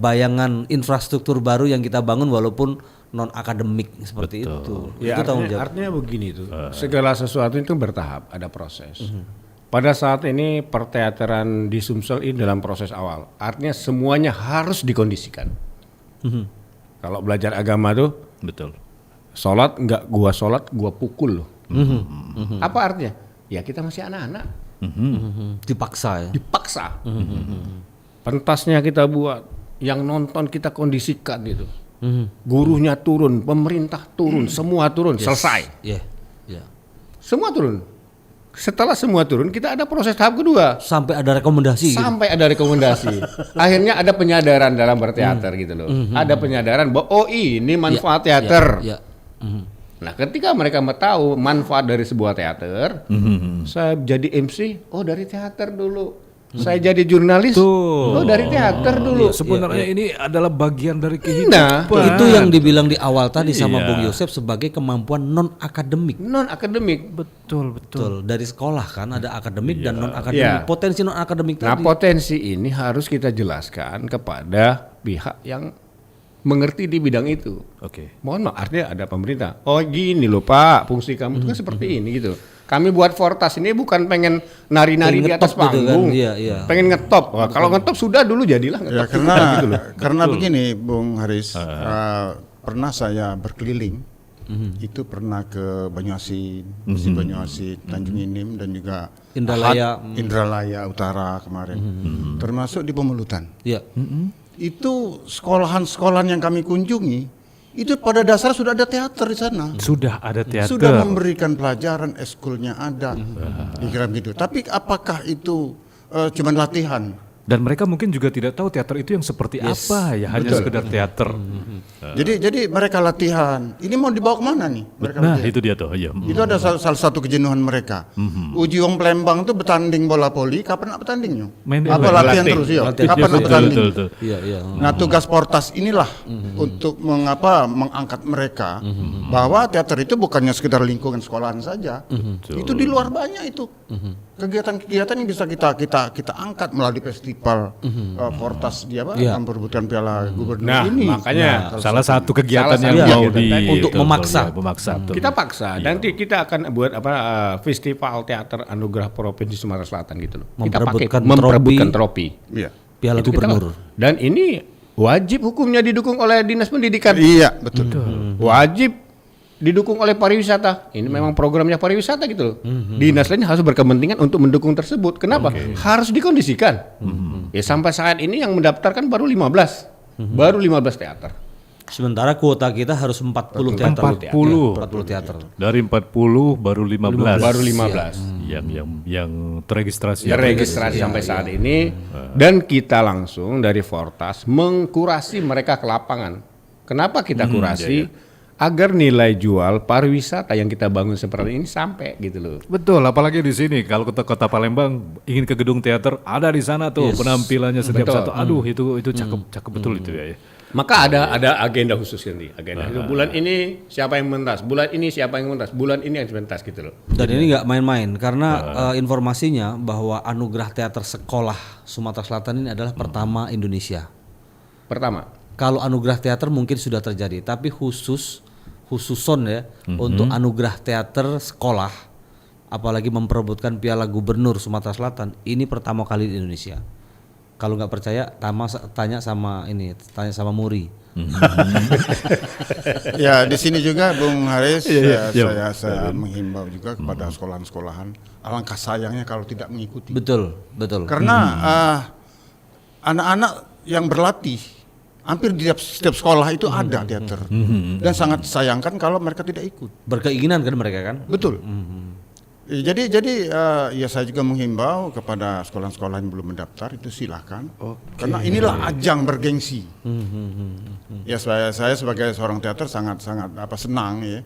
F: bayangan infrastruktur baru yang kita bangun walaupun non akademik seperti itu.
E: Ya,
F: Itu tanggung jawab.
E: artinya begini tuh, segala sesuatu itu bertahap, ada proses. Pada saat ini perteateran di Sumsel ini dalam proses awal, artinya semuanya harus dikondisikan. Kalau belajar agama tuh,
B: Betul.
E: sholat gua pukul loh. Apa artinya? Ya kita masih anak-anak,
F: Dipaksa ya.
E: dipaksa. Pentasnya kita buat, yang nonton kita kondisikan gitu. Gurunya turun, pemerintah turun, semua turun, selesai.
F: Iya.
E: Semua turun. Setelah semua turun, kita ada proses tahap kedua.
F: Sampai ada rekomendasi.
E: Sampai ada rekomendasi. Akhirnya ada penyadaran dalam berteater gitu loh. Ada penyadaran bahwa oh ini manfaat teater.
F: Iya.
E: Nah, ketika mereka tahu manfaat dari sebuah teater, saya jadi MC, oh dari teater dulu. Saya jadi jurnalis, oh dari teater dulu.
B: Sebenarnya ini adalah bagian dari kehidupan.
E: Nah,
F: Itu yang dibilang di awal tadi sama Bung Yosef sebagai kemampuan non akademik.
E: non akademik.
F: Betul. Dari sekolah kan ada akademik dan non akademik.
E: Iya.
F: Potensi non akademik
E: Nah,
F: tadi.
E: potensi ini harus kita jelaskan kepada pihak yang mengerti di bidang itu.
B: Oke.
E: Mohon maaf, artinya ada pemerintah. Oh gini loh Pak, fungsi kamu itu kan seperti ini gitu. Kami buat Fortas ini bukan pengen nari-nari di atas
F: ngetop gitu kan,
E: panggung,
F: iya.
E: pengen ngetop. Wah, kalau ngetop sudah dulu jadilah
G: Ya
E: ngetop juga gitu loh.
G: karena begini Bung Haris, pernah saya berkeliling, itu pernah ke Banyuasin, Banyuasin, Tanjung Inim dan juga
F: Indralaya.
G: Indralaya Utara kemarin, termasuk di Pemulutan.
F: Iya.
G: itu sekolahan-sekolahan yang kami kunjungi itu pada dasarnya sudah ada teater di sana.
B: Sudah ada teater.
G: Sudah memberikan pelajaran, eskulnya ada, dikira begitu. Tapi apakah itu cuman latihan?
B: Dan mereka mungkin juga tidak tahu teater itu yang seperti apa ya, hanya sekedar teater.
G: Jadi mereka latihan. Ini mau dibawa kemana nih? Mereka
B: Nah,
G: latihan.
B: itu dia tuh. Iya.
G: Itu ada salah satu kejenuhan mereka. Uji Wong Palembang tuh bertanding bola voli, kapan nak bertandingnya?
B: Main
G: Apa
B: bola.
G: latihan terus ya?
F: Latihan.
G: Kapan nak bertanding?
B: Betul.
F: Iya, iya.
G: Nah, tugas Portas inilah untuk mengangkat mereka bahwa teater itu bukannya sekedar lingkungan sekolahan saja. Itu di luar banyak itu. Kegiatan-kegiatan yang bisa kita angkat melalui festival Portas dia
F: Iya.
G: memperebutkan piala gubernur
E: Nah,
G: ini.
E: makanya
B: Salah satu kegiatan
E: Salah
B: yang
E: satu
B: mau
E: kegiatan
B: di
E: tadi.
F: Untuk memaksa.
B: memaksa. betul.
E: kita paksa. Nanti kita akan buat festival teater anugerah Provinsi Sumatera Selatan gitu loh. Kita pakai
F: Memperebutkan
E: trofi.
G: Iya.
F: Piala
E: Itu kita-
F: Gubernur.
E: Dan ini wajib hukumnya didukung oleh Dinas Pendidikan.
G: Iya, betul.
E: Wajib didukung oleh pariwisata. Ini memang programnya pariwisata gitu loh. Dinas lain harus berkepentingan untuk mendukung tersebut. Kenapa? Harus dikondisikan. Ya sampai saat ini yang mendaftarkan baru 15. Baru 15 teater.
F: Sementara kuota kita harus 40 teater.
B: 40.
F: Teater.
B: Dari 40 baru 15.
E: Baru 15.
B: Yang terregistrasi.
E: Ya registrasi sampai saat ini. Dan kita langsung dari Fortas mengkurasi mereka ke lapangan. Kenapa kita kurasi? Agar nilai jual pariwisata yang kita bangun seperti ini sampai gitu loh.
B: Betul, apalagi di sini kalau ke kota Palembang ingin ke gedung teater, ada di sana tuh penampilannya setiap
E: Betul.
B: satu. Aduh, itu cakep betul itu ya.
E: Maka ada agenda khusus nanti. Agenda itu bulan ini siapa yang mentas, bulan ini siapa yang mentas, bulan ini yang mentas gitu loh.
F: Dan ini nggak main-main karena informasinya bahwa anugerah teater sekolah Sumatera Selatan ini adalah pertama Indonesia.
E: Pertama,
F: Kalau anugerah teater mungkin sudah terjadi, tapi khususon ya untuk anugerah teater sekolah, apalagi memperebutkan Piala Gubernur Sumatera Selatan, ini pertama kali di Indonesia. Kalau nggak percaya, tanya sama Muri.
G: Ya, di sini juga Bung Haris, saya menghimbau juga kepada sekolahan-sekolahan, alangkah sayangnya kalau tidak mengikuti.
F: Betul.
G: Karena anak-anak yang berlatih hampir di setiap sekolah itu ada teater, dan sangat sayangkan kalau mereka tidak ikut.
F: Berkeinginan kan mereka kan?
G: Betul. Jadi ya saya juga menghimbau kepada sekolah-sekolah yang belum mendaftar itu silahkan, karena inilah ajang bergengsi. Ya saya sebagai seorang teater sangat senang ya,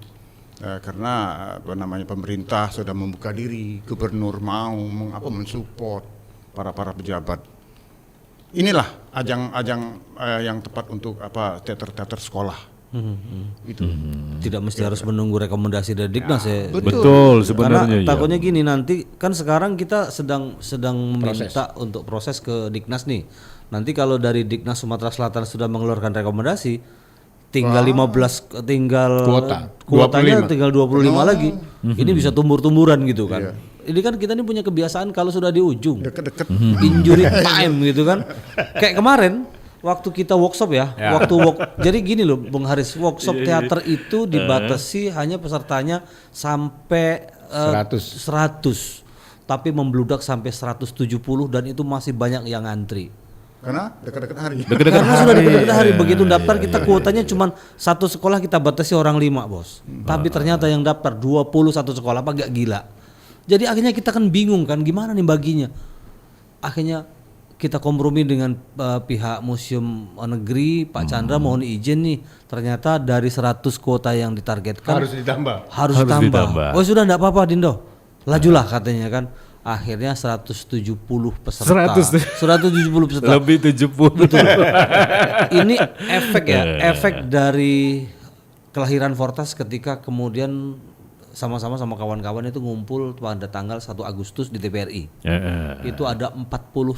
G: karena pemerintah sudah membuka diri, gubernur mau mensupport para pejabat. Inilah ajang yang tepat untuk teater sekolah. Itu.
F: Tidak mesti harus menunggu rekomendasi dari Diknas ya.
B: Betul,
F: Karena
B: sebenarnya ya.
F: takutnya gini, nanti kan sekarang kita sedang meminta untuk proses ke Diknas nih. Nanti kalau dari Diknas Sumatera Selatan sudah mengeluarkan rekomendasi, tinggal 15 kuotanya
E: 25.
F: tinggal 25 lagi. Ini bisa tumburan gitu kan. Ini kan kita punya kebiasaan kalau sudah di ujung
G: Deket-deket.
F: injury time gitu kan. Kayak kemarin waktu kita workshop ya. Jadi gini loh Bung Haris, workshop teater itu dibatasi hanya pesertanya sampai 100. Tapi membludak sampai 170 dan itu masih banyak yang ngantri.
G: Karena dekat-dekat hari.
F: Karena sudah dekat-dekat hari, begitu daftar kita kuotanya cuma satu sekolah kita batasi orang 5 bos. Tapi ternyata yang daftar 21 sekolah, apa gak gila. Jadi akhirnya kita kan bingung kan gimana nih baginya. Akhirnya kita kompromi dengan pihak Museum Negeri, Pak Chandra mohon izin nih, ternyata dari 100 kuota yang ditargetkan
E: harus ditambah.
F: Harus ditambah. Oh sudah enggak apa-apa Dindo. Lajulah katanya kan. Akhirnya 170 peserta. 170 peserta.
B: Lebih 70.
F: Betul. Ini efek dari kelahiran Fortas ketika kemudian sama-sama sama kawan-kawan itu ngumpul pada tanggal 1 Agustus di TPRI. Itu ada 49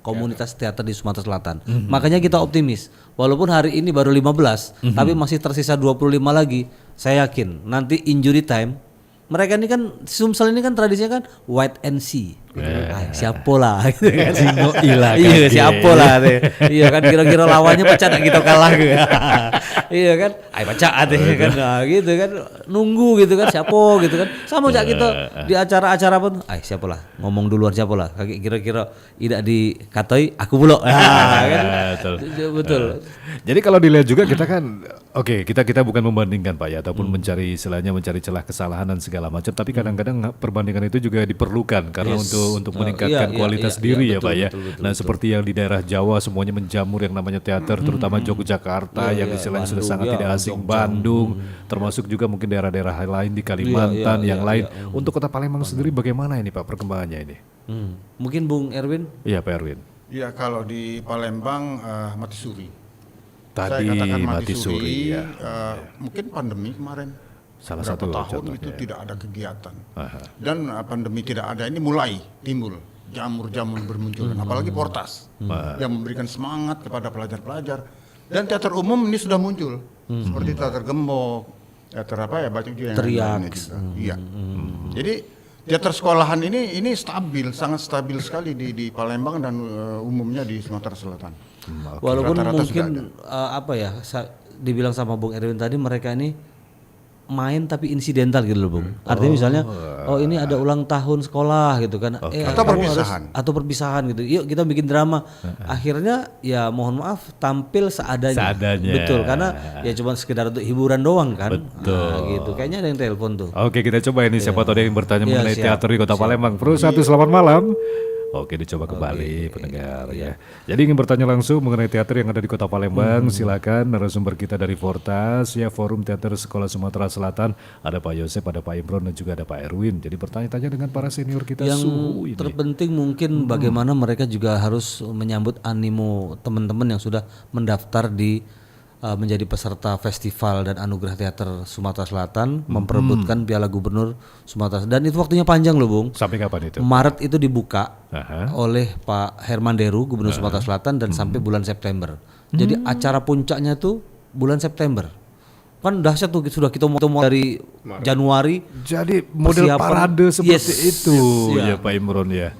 F: komunitas teater di Sumatera Selatan. Makanya kita optimis. Walaupun hari ini baru 15, tapi masih tersisa 25 lagi. Saya yakin nanti injury time, mereka ini kan Sumsel ini kan tradisinya kan wait and see. Siapa lah gitu kan.
B: Singo ilah
F: Iya
B: kan.
F: siapa lah teh. Iya kan kira-kira lawannya pecah nak kita kalah gitu. Iya kan. Ai pecah teh kan. Nah, gitu kan nunggu gitu kan siapa gitu kan. Sama cak kita di acara-acara pun siapa lah ngomong duluan siapa lah. Kira-kira tidak dikatai aku pula. Kan. Betul.
B: Jadi kalau dilihat juga kita kan kita bukan membandingkan Pak ya ataupun mencari celah kesalahan dan segala macam, tapi kadang-kadang perbandingan itu juga diperlukan karena untuk meningkatkan kualitas diri ya
F: betul,
B: Pak ya.
F: betul,
B: Nah, seperti yang di daerah Jawa semuanya menjamur yang namanya teater, terutama Yogyakarta yang istilahnya sudah sangat tidak asing, Bandung, termasuk juga mungkin daerah-daerah lain di Kalimantan yang lain. Untuk Kota Palembang sendiri bagaimana ini Pak perkembangannya ini?
F: Mungkin Bung Erwin.
B: Iya Pak Erwin.
G: Ya kalau di Palembang mati suri.
B: Tadi
G: Saya katakan
B: mati suri ya.
G: Mungkin pandemi kemarin.
B: Salah
G: Berapa
B: satu
G: tahun
B: contohnya.
G: itu tidak ada kegiatan.
B: Aha.
G: Dan pandemi tidak ada ini mulai timbul jamur-jamur bermunculan. Apalagi Portas yang memberikan semangat kepada pelajar-pelajar. Dan teater umum ini sudah muncul. Seperti teater Gembok, teater apa ya banyak juga yang
F: Teriak.
G: lainnya juga. Iya. Jadi teater sekolahan ini stabil, sangat stabil sekali di Palembang dan umumnya di Sumatera Selatan.
F: Walaupun
G: Rata-rata
F: mungkin
G: sudah
F: dibilang sama Bung Erwin tadi mereka ini main tapi insidental gitu loh Bung. Artinya misalnya ini ada ulang tahun sekolah gitu kan.
G: Atau
F: kamu
G: perpisahan.
F: atau perpisahan gitu. Yuk kita bikin drama. Akhirnya ya mohon maaf tampil seadanya. Betul karena ya cuma sekedar untuk hiburan doang kan.
B: Betul.
F: Nah, gitu. Kayaknya ada yang telepon tuh.
B: Oke, kita coba ini siapa tahu ada yang bertanya
F: Iya,
B: mengenai
F: siap.
B: teater di Kota Palembang. Pro 1 selamat malam. Oke, dicoba kembali pendengar ya. Jadi ingin bertanya langsung mengenai teater yang ada di Kota Palembang, silakan narasumber kita dari Fortas ya, Forum Teater Sekolah Sumatera Selatan. Ada Pak Yosep, ada Pak Imron dan juga ada Pak Erwin. Jadi bertanya-tanya dengan para senior kita
F: Yang
B: suhu ini.
F: terpenting mungkin bagaimana mereka juga harus menyambut animo teman-teman yang sudah mendaftar di menjadi peserta festival dan anugerah teater Sumatera Selatan, memperebutkan Piala Gubernur Sumatera Selatan. Dan itu waktunya panjang loh Bung.
B: Sampai kapan itu?
F: Maret itu dibuka
B: Aha.
F: oleh Pak Herman Deru, Gubernur Sumatera Selatan dan sampai bulan September. Jadi acara puncaknya tuh bulan September. Kan dahsyat tuh sudah kita mau dari Januari.
B: Jadi model
F: Persiapan.
B: parade seperti
F: Yes,
B: itu
F: yes,
B: ya
F: ya.
B: Pak Imron ya.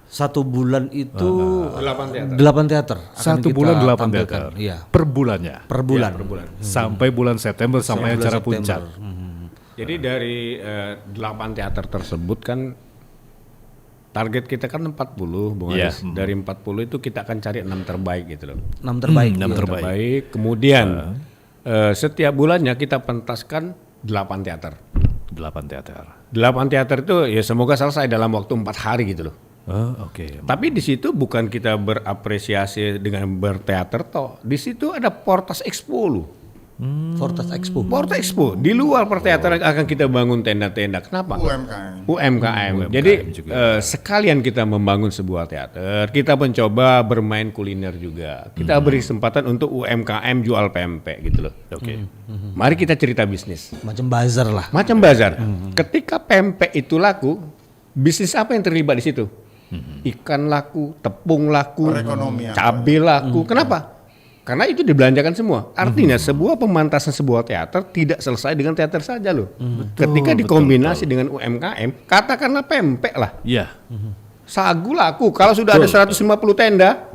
F: 1 bulan itu
E: 8
F: teater. Akan
B: 1
F: kita
B: bulan 8
F: tampilkan.
B: teater.
F: Iya.
B: Per bulannya.
F: Per bulan.
B: Sampai bulan September sampai
F: Bulan
B: acara
F: September.
B: puncak.
E: Jadi dari 8 teater tersebut kan target kita kan 40 Bung
B: Iya.
E: Aris. Dari 40 itu kita akan cari 6 terbaik gitu loh.
F: 6 terbaik.
B: 6
F: Iya.
B: terbaik.
E: Kemudian setiap bulannya kita pentaskan 8 teater.
B: 8 teater.
E: 8 teater itu ya semoga selesai dalam waktu 4 hari gitu loh.
B: Oh, oke.
E: Tapi di situ bukan kita berapresiasi dengan berteater toh. Di situ ada Portas Expo loh.
F: Fortas Expo.
E: Portas Expo. Di luar perteateran akan kita bangun tenda-tenda. Kenapa?
G: UMKM.
E: UMKM. Jadi sekalian kita membangun sebuah teater, kita mencoba bermain kuliner juga. Kita beri kesempatan untuk UMKM jual pempek gitu loh.
B: Oke.
E: Mari kita cerita bisnis.
F: Macam bazar lah.
E: Macam bazar. Ketika pempek itu laku, bisnis apa yang terlibat di situ? Ikan laku, tepung laku,
G: Perekonomian.
E: cabai laku. Kenapa? Karena itu dibelanjakan semua. Artinya sebuah pemantasan sebuah teater tidak selesai dengan teater saja loh. Ketika dikombinasi dengan UMKM, katakanlah pempek lah.
B: Iya.
E: Sagu laku. Kalau sudah ada 150 tenda,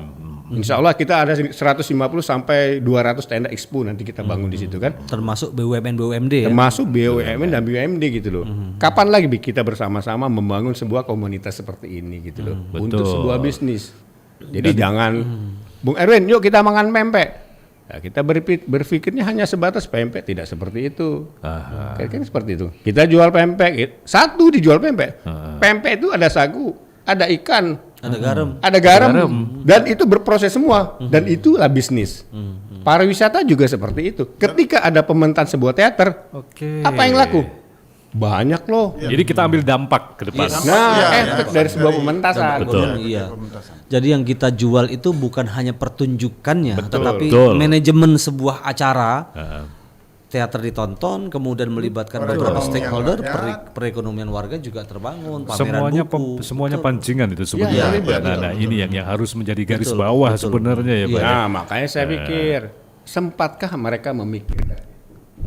E: insya Allah kita ada 150 sampai 200 tenda expo nanti kita bangun di situ kan.
F: Termasuk BUMN BUMD ya.
E: Termasuk BUMN dan BUMD gitu loh. Kapan lagi kita bersama-sama membangun sebuah komunitas seperti ini gitu loh. Untuk
B: Betul.
E: sebuah bisnis. Jadi jangan Bung Erwin, yuk kita makan pempek. Nah, kita berpikirnya hanya sebatas pempek, tidak seperti itu. Kan seperti itu. Kita jual pempek, satu dijual pempek. Pempek itu ada sagu, ada ikan,
F: Ada garam.
E: ada garam, dan itu berproses semua, dan itulah bisnis. Pariwisata juga seperti itu. Ketika ada pementasan sebuah teater,
B: Oke.
E: apa yang laku? Banyak loh.
B: Jadi kita ambil dampak ke depan.
E: Nah,
G: Iya,
E: efek dari sebuah pementasan.
B: Betul.
F: Iya.
G: Pementasan.
F: Jadi yang kita jual itu bukan hanya pertunjukannya, tetapi
B: Betul.
F: manajemen sebuah acara. Teater ditonton, kemudian melibatkan beberapa
G: Perekonomian
F: stakeholder,
G: warga.
F: perekonomian warga juga terbangun, pameran
B: Semuanya
F: buku.
B: pancingan itu sebenarnya.
E: Iya,
B: Nah, ini yang harus menjadi garis
F: Betul,
B: bawah
F: betul.
B: sebenarnya ya, Pak. ya?
E: Nah, makanya saya pikir, sempatkah mereka memikirkan?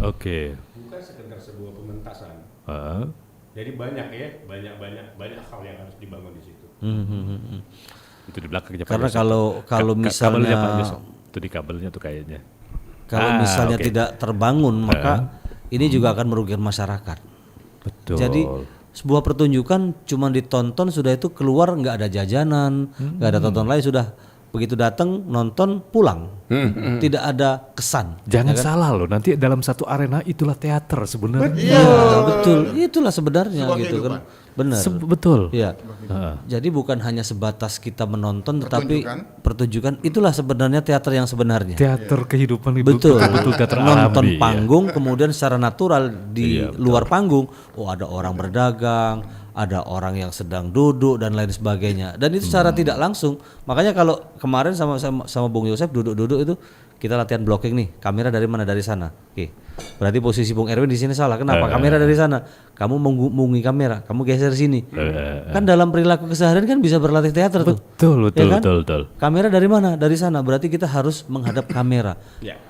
B: Oke.
E: Bukan sekedar sebuah pementasan.
B: Ah,
E: Jadi banyak ya, banyak hal yang harus dibangun di situ.
B: Itu di belakangnya Pak
F: Karena
B: Yosep.
F: kalau
B: Kabelnya Pak
F: misalnya
B: Yosep. Itu di kabelnya tuh kayaknya.
F: kalau misalnya
B: oke.
F: tidak terbangun, maka ini juga akan merugikan masyarakat.
B: Betul.
F: Jadi sebuah pertunjukan cuma ditonton sudah itu keluar nggak ada jajanan, nggak ada tonton lain, sudah begitu datang nonton pulang, tidak ada kesan.
B: Jangan salah loh, nanti dalam satu arena itulah teater sebenarnya.
F: Iya betul, itulah sebenarnya
G: Sebuah
F: gitu kan,
G: kehidupan.
F: benar.
B: Betul.
F: Iya. Jadi bukan hanya sebatas kita menonton, tetapi pertunjukan itulah sebenarnya teater yang sebenarnya.
B: Teater kehidupan itu
F: Betul,
B: betul teater
F: nonton
B: alami.
F: panggung, kemudian secara natural di luar panggung, oh ada orang berdagang, ada orang yang sedang duduk dan lain sebagainya. Dan itu secara tidak langsung. Makanya kalau kemarin sama Bung Yosep duduk-duduk itu kita latihan blocking nih, kamera dari mana, dari sana. Oke. Berarti posisi Bung Erwin di sini salah. Kenapa? Kamera dari sana. Kamu menghubungi kamera, kamu geser sini. Kan dalam perilaku keseharian kan bisa berlatih teater tuh.
B: Betul, betul,
F: Ya kan?
B: betul.
F: Kamera dari mana? Dari sana. Berarti kita harus menghadap kamera.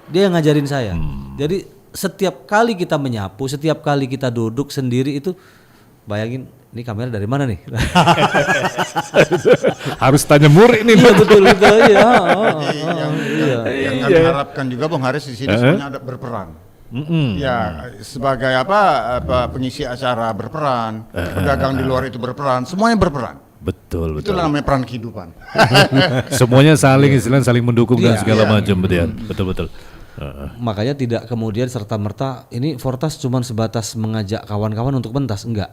F: Dia yang ngajarin saya. Jadi setiap kali kita menyapu, setiap kali kita duduk sendiri itu, bayangin ini kamera dari mana nih?
B: Harus tanya murid nih.
F: Iya betul itu ya.
G: Yang kami harapkan juga Bung Haris di sini semuanya ada berperan. Ya sebagai apa pengisi acara berperan, pedagang di luar itu berperan, semuanya berperan.
B: Betul, betul.
G: Itulah namanya peran kehidupan.
B: Semuanya saling istilahnya saling mendukung dan segala macam betul, betul.
F: Makanya tidak kemudian serta-merta ini Fortas cuma sebatas mengajak kawan-kawan untuk pentas, enggak.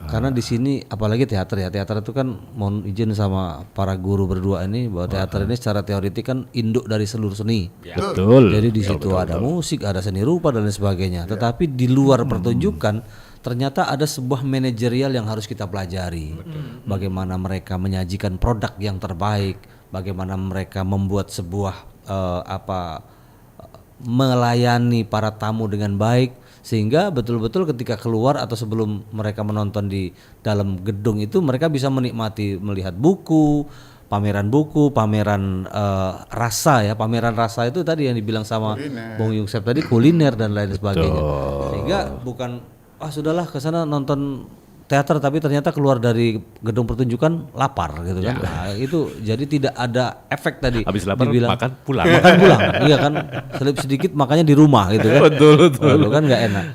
F: Karena di sini apalagi teater ya, teater itu kan mohon izin sama para guru berdua ini bahwa teater ini secara teoritik kan induk dari seluruh seni.
B: Betul.
F: Jadi di situ ada musik, ada seni rupa dan lain sebagainya. Tetapi di luar pertunjukan ternyata ada sebuah manajerial yang harus kita pelajari. Bagaimana mereka menyajikan produk yang terbaik, bagaimana mereka membuat sebuah melayani para tamu dengan baik, sehingga betul-betul ketika keluar atau sebelum mereka menonton di dalam gedung itu mereka bisa menikmati melihat buku, pameran rasa ya, pameran rasa itu tadi yang dibilang sama Bung Yosep tadi, kuliner dan lain sebagainya. Sehingga bukan sudahlah ke sana nonton teater tapi ternyata keluar dari gedung pertunjukan lapar gitu kan. Nah, itu jadi tidak ada efek tadi.
B: Habis lapar makan pulang.
F: Makan pulang. Iya kan, selip sedikit makanya di rumah gitu kan.
B: Betul.
F: Waduh, kan nggak enak.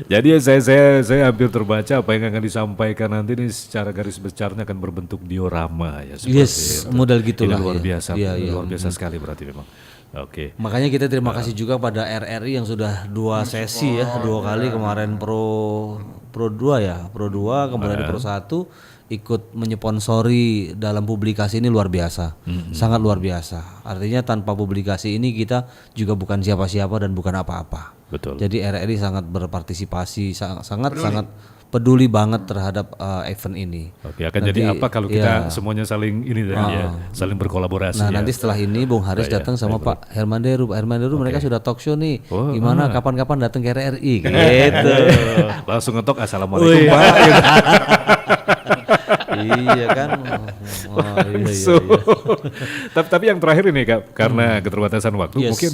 B: Jadi saya hampir terbaca apa yang akan disampaikan nanti ini secara garis besarnya akan berbentuk diorama ya.
F: Yes, model gitulah.
B: Ini luar
F: ya.
B: biasa,
F: Iya.
B: luar biasa sekali berarti memang. Oke.
F: Makanya kita terima kasih juga pada RRI yang sudah 2 sesi ya, 2 kali kemarin Pro 2 ya, Pro 2 kemudian di Pro 1 ikut menyponsori dalam publikasi ini luar biasa. Sangat luar biasa. Artinya tanpa publikasi ini kita juga bukan siapa-siapa dan bukan apa-apa.
B: Betul.
F: Jadi RRI sangat berpartisipasi, sangat peduli banget terhadap event ini.
B: Oke, akan jadi apa kalau kita semuanya saling ini ya, saling berkolaborasi.
F: Nah
B: ya.
F: nanti setelah ini Bung Haris datang sama Pak Herman Deru. Pak Herman Deru mereka sudah talk show nih. Gimana kapan-kapan datang ke RRI gitu.
B: Langsung ngetok assalamualaikum Pak.
F: Iya kan.
B: So, tapi yang terakhir ini Kak, karena keterbatasan waktu mungkin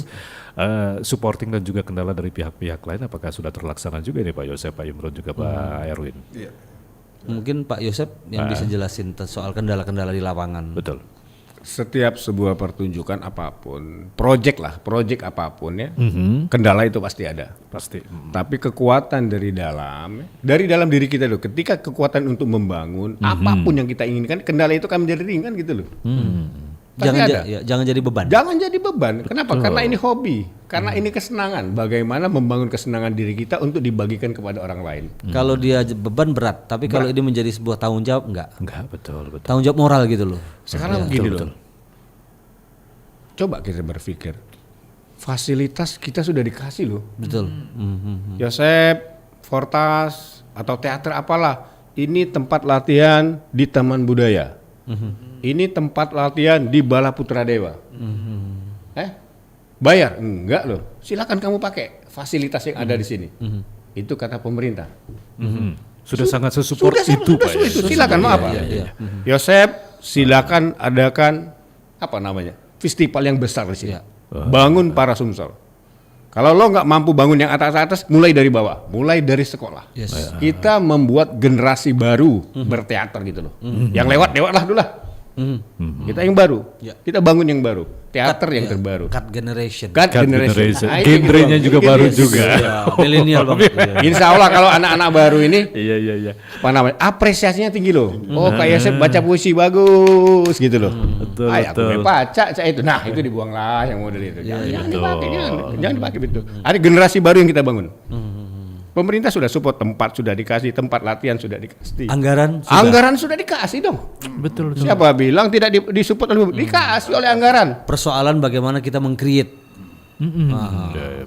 B: supporting dan juga kendala dari pihak-pihak lain apakah sudah terlaksana juga ini Pak Yosep, Pak Imron juga Pak Erwin?
G: Iya.
F: Mungkin Pak Yosep yang bisa jelasin soal kendala-kendala di lapangan.
B: Betul.
E: Setiap sebuah pertunjukan apapun, project apapun ya, kendala itu pasti ada.
B: Pasti.
E: Tapi kekuatan dari dalam diri kita loh. Ketika kekuatan untuk membangun apapun yang kita inginkan, kendala itu akan menjadi ringan gitu loh. Pasti ada.
F: Jangan jadi beban.
E: Jangan jadi beban. Kenapa? Karena ini hobi. Karena ini kesenangan. Bagaimana membangun kesenangan diri kita untuk dibagikan kepada orang lain.
F: Kalau dia beban berat, tapi kalau ini menjadi sebuah tanggung jawab enggak.
B: Betul.
F: Tanggung jawab moral gitu loh.
E: Sekarang begini loh. Coba kita berpikir. Fasilitas kita sudah dikasih loh.
F: Betul.
E: Yosep, Fortas, atau teater apalah. Ini tempat latihan di Taman Budaya. Ini tempat latihan di Bala Putra Dewa. Bayar? Enggak loh. Silakan kamu pakai fasilitas yang ada di sini. Itu kata pemerintah.
B: Sudah sangat sesupport itu Pak.
E: Silakan mau apa? Yosep, silakan adakan festival yang besar di sini. Bangun para Sumsel. Kalau lo nggak mampu bangun yang atas-atas, mulai dari bawah, mulai dari sekolah.
F: Yes.
E: Kita membuat generasi baru berteater gitu loh. Yang lewat lah dulu lah. Kita yang baru, kita bangun yang baru, teater yang terbaru.
F: Cut generation.
E: Cut generation. Nah, itu
B: Genrenya
E: gitu.
B: juga baru
E: Yes.
B: juga.
F: Ya, milenial banget. Ya.
E: Insya Allah kalau anak-anak baru ini
B: Iya.
E: apa namanya, apresiasinya tinggi loh. Oh kayak saya baca puisi bagus gitu loh.
B: Betul,
E: Aku
B: betul.
E: baca saya itu. Nah itu dibuanglah yang model itu. Jangan
B: betul.
E: dipakai, jangan dipakai begitu. Ada generasi baru yang kita bangun. Pemerintah sudah support tempat, sudah dikasih tempat latihan, sudah dikasih.
F: Anggaran sudah.
E: Anggaran sudah dikasih dong.
B: Betul.
E: Siapa bilang tidak disupport oleh dikasih oleh anggaran.
F: Persoalan bagaimana kita meng-create.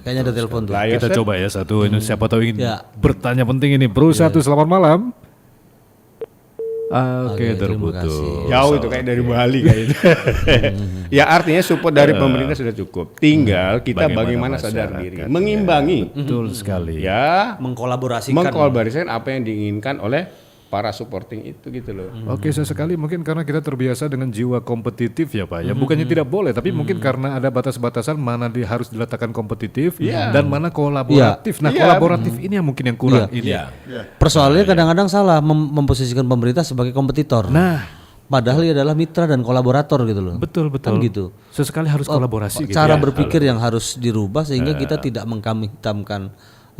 F: Kayaknya ada telepon tuh.
E: Lah, ya,
B: Kita
E: Set.
B: coba ya satu ini siapa tahu ingin
F: Ya.
B: bertanya penting ini. Bro satu selamat malam.
F: Oke,
B: Oke,
F: terima
B: terputus.
F: kasih.
E: Jauh itu kayak dari Bali kayak itu. Ya artinya support dari pemerintah sudah cukup. Tinggal kita bagaimana sadar diri, mengimbangi.
B: Betul sekali.
E: Ya,
F: Mengkolaborasikan.
E: mengkolaborasikan apa yang diinginkan oleh para supporting itu gitu loh.
B: Oke, sesekali mungkin karena kita terbiasa dengan jiwa kompetitif ya Pak. Ya bukannya tidak boleh, tapi mungkin karena ada batas-batasan mana harus diletakkan kompetitif dan mana kolaboratif. Nah,
E: Iya.
B: kolaboratif ini yang mungkin yang kurang ini.
F: Persoalannya kadang-kadang salah memposisikan pemerintah sebagai kompetitor.
B: Nah,
F: Padahal dia adalah mitra dan kolaborator gitu loh.
B: betul.
F: Kan gitu.
B: Sesekali harus kolaborasi gitu.
F: Cara
B: ya.
F: berpikir yang harus dirubah sehingga kita tidak mengkambing hitamkan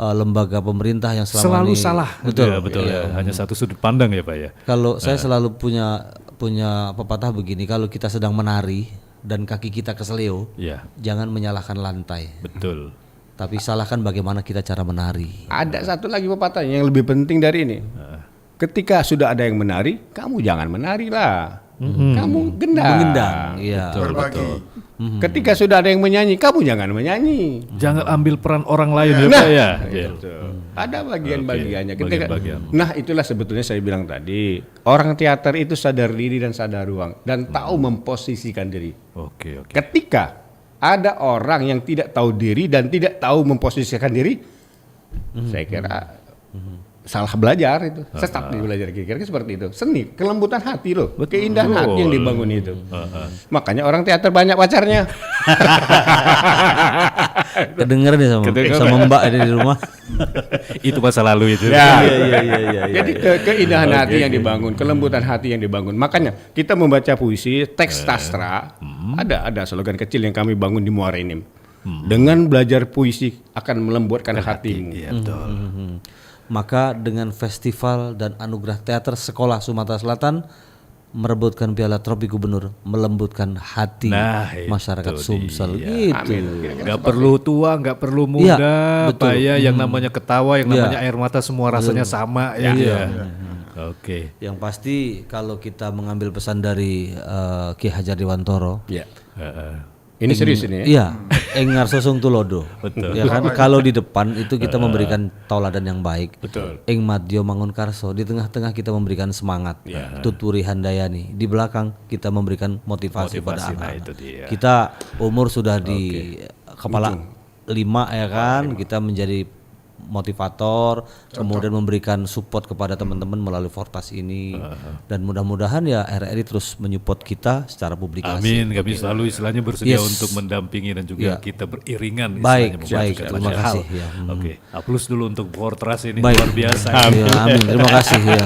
F: lembaga pemerintah yang selama
B: Selalu
F: ini
B: salah.
F: Betul.
B: Ya, betul ya. Hanya satu sudut pandang ya Pak ya.
F: Kalau saya selalu punya pepatah begini, kalau kita sedang menari dan kaki kita keseleo,
B: Iya,
F: jangan menyalahkan lantai,
B: betul.
F: tapi salahkan bagaimana kita cara menari.
E: Ada satu lagi pepatah yang lebih penting dari ini. Ketika sudah ada yang menari, kamu jangan menari lah. Kamu
F: Mengendang, iya.
G: Berbagi.
E: Ketika sudah ada yang menyanyi, kamu jangan menyanyi.
B: Jangan ambil peran orang lain ya Pak ya. Iya.
E: Ada bagian-bagiannya.
B: Oke,
E: Ketika-
B: bagian-bagian.
E: Nah itulah sebetulnya saya bilang tadi, orang teater itu sadar diri dan sadar ruang dan tahu memposisikan diri.
B: Oke.
E: Ketika ada orang yang tidak tahu diri dan tidak tahu memposisikan diri, saya kira salah belajar itu. Sesat di belajar kira-kira seperti itu. Seni, kelembutan hati loh, keindahan hati yang dibangun itu. Makanya orang teater banyak pacarnya.
F: Kedengeran ya sama Mbak ada di rumah.
B: Itu masa lalu itu.
E: Ya.
F: Iya.
E: Jadi keindahan hati yang dibangun, kelembutan hati yang dibangun. Makanya kita membaca puisi, teks sastra, ada slogan kecil yang kami bangun di Muara Enim. Dengan belajar puisi akan melembutkan hatimu.
B: Iya, betul.
F: Maka dengan festival dan anugerah teater sekolah Sumatera Selatan merebutkan piala trofi gubernur, melembutkan hati
B: Nah,
F: masyarakat
B: itu
F: Sumsel
B: dia.
F: gitu.
B: Nggak perlu tua, nggak perlu muda,
F: Iya, betul.
B: Pak ya. Yang namanya ketawa, yang
F: Iya.
B: namanya air mata, semua rasanya sama ya.
F: Iya.
B: Oke.
F: Yang pasti kalau kita mengambil pesan dari Ki Hajar Dewantara,
E: Ya. Ini serius ini ya.
F: iya, engar sosong tulodo.
B: Betul.
F: Ya kan kalau di depan itu kita memberikan tauladan yang baik.
E: Betul.
F: Ing madyo mangun karso, di tengah-tengah kita memberikan semangat. Tuturi handayani, di belakang kita memberikan motivasi pada
B: Nah,
F: anak.
B: itu dia.
F: Kita umur sudah di kepala 5 ya kan, kita menjadi motivator, kemudian memberikan support kepada teman-teman melalui Fortas ini, dan mudah-mudahan ya RRI terus menyupport kita secara publikasi.
B: Amin. Kami selalu istilahnya bersedia
F: Yes.
B: untuk mendampingi dan juga
F: Iya.
B: kita beriringan.
F: Baik,
B: istilahnya
F: baik.
B: memajukan
F: Terima
B: banyak
F: kasih,
B: hal.
F: ya.
B: Oke. Aplaus dulu untuk Fortras ini
F: Baik.
B: luar biasa.
F: Ya, amin. Terima kasih ya.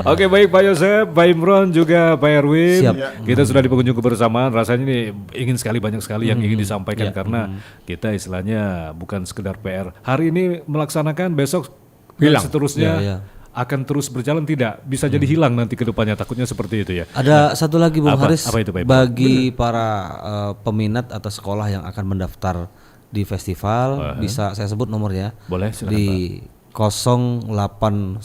B: Oke, baik Pak Yosef, Pak Imron juga Pak Erwin.
F: Siap.
B: Kita sudah di pengunjung kebersamaan. Rasanya ini ingin sekali banyak sekali yang ingin disampaikan karena kita istilahnya bukan sekedar PR. Hari ini melaksanakan, besok
E: Hilang.
B: dan seterusnya
F: Ya, ya.
B: akan terus berjalan, tidak bisa jadi hilang nanti ke depannya, takutnya seperti itu ya.
F: Ada satu lagi Bung
B: Apa?
F: Haris,
B: Apa itu, Pak Ibu?
F: bagi para peminat atau sekolah yang akan mendaftar di festival, bisa saya sebut nomornya
B: Boleh, silakan
F: di 0812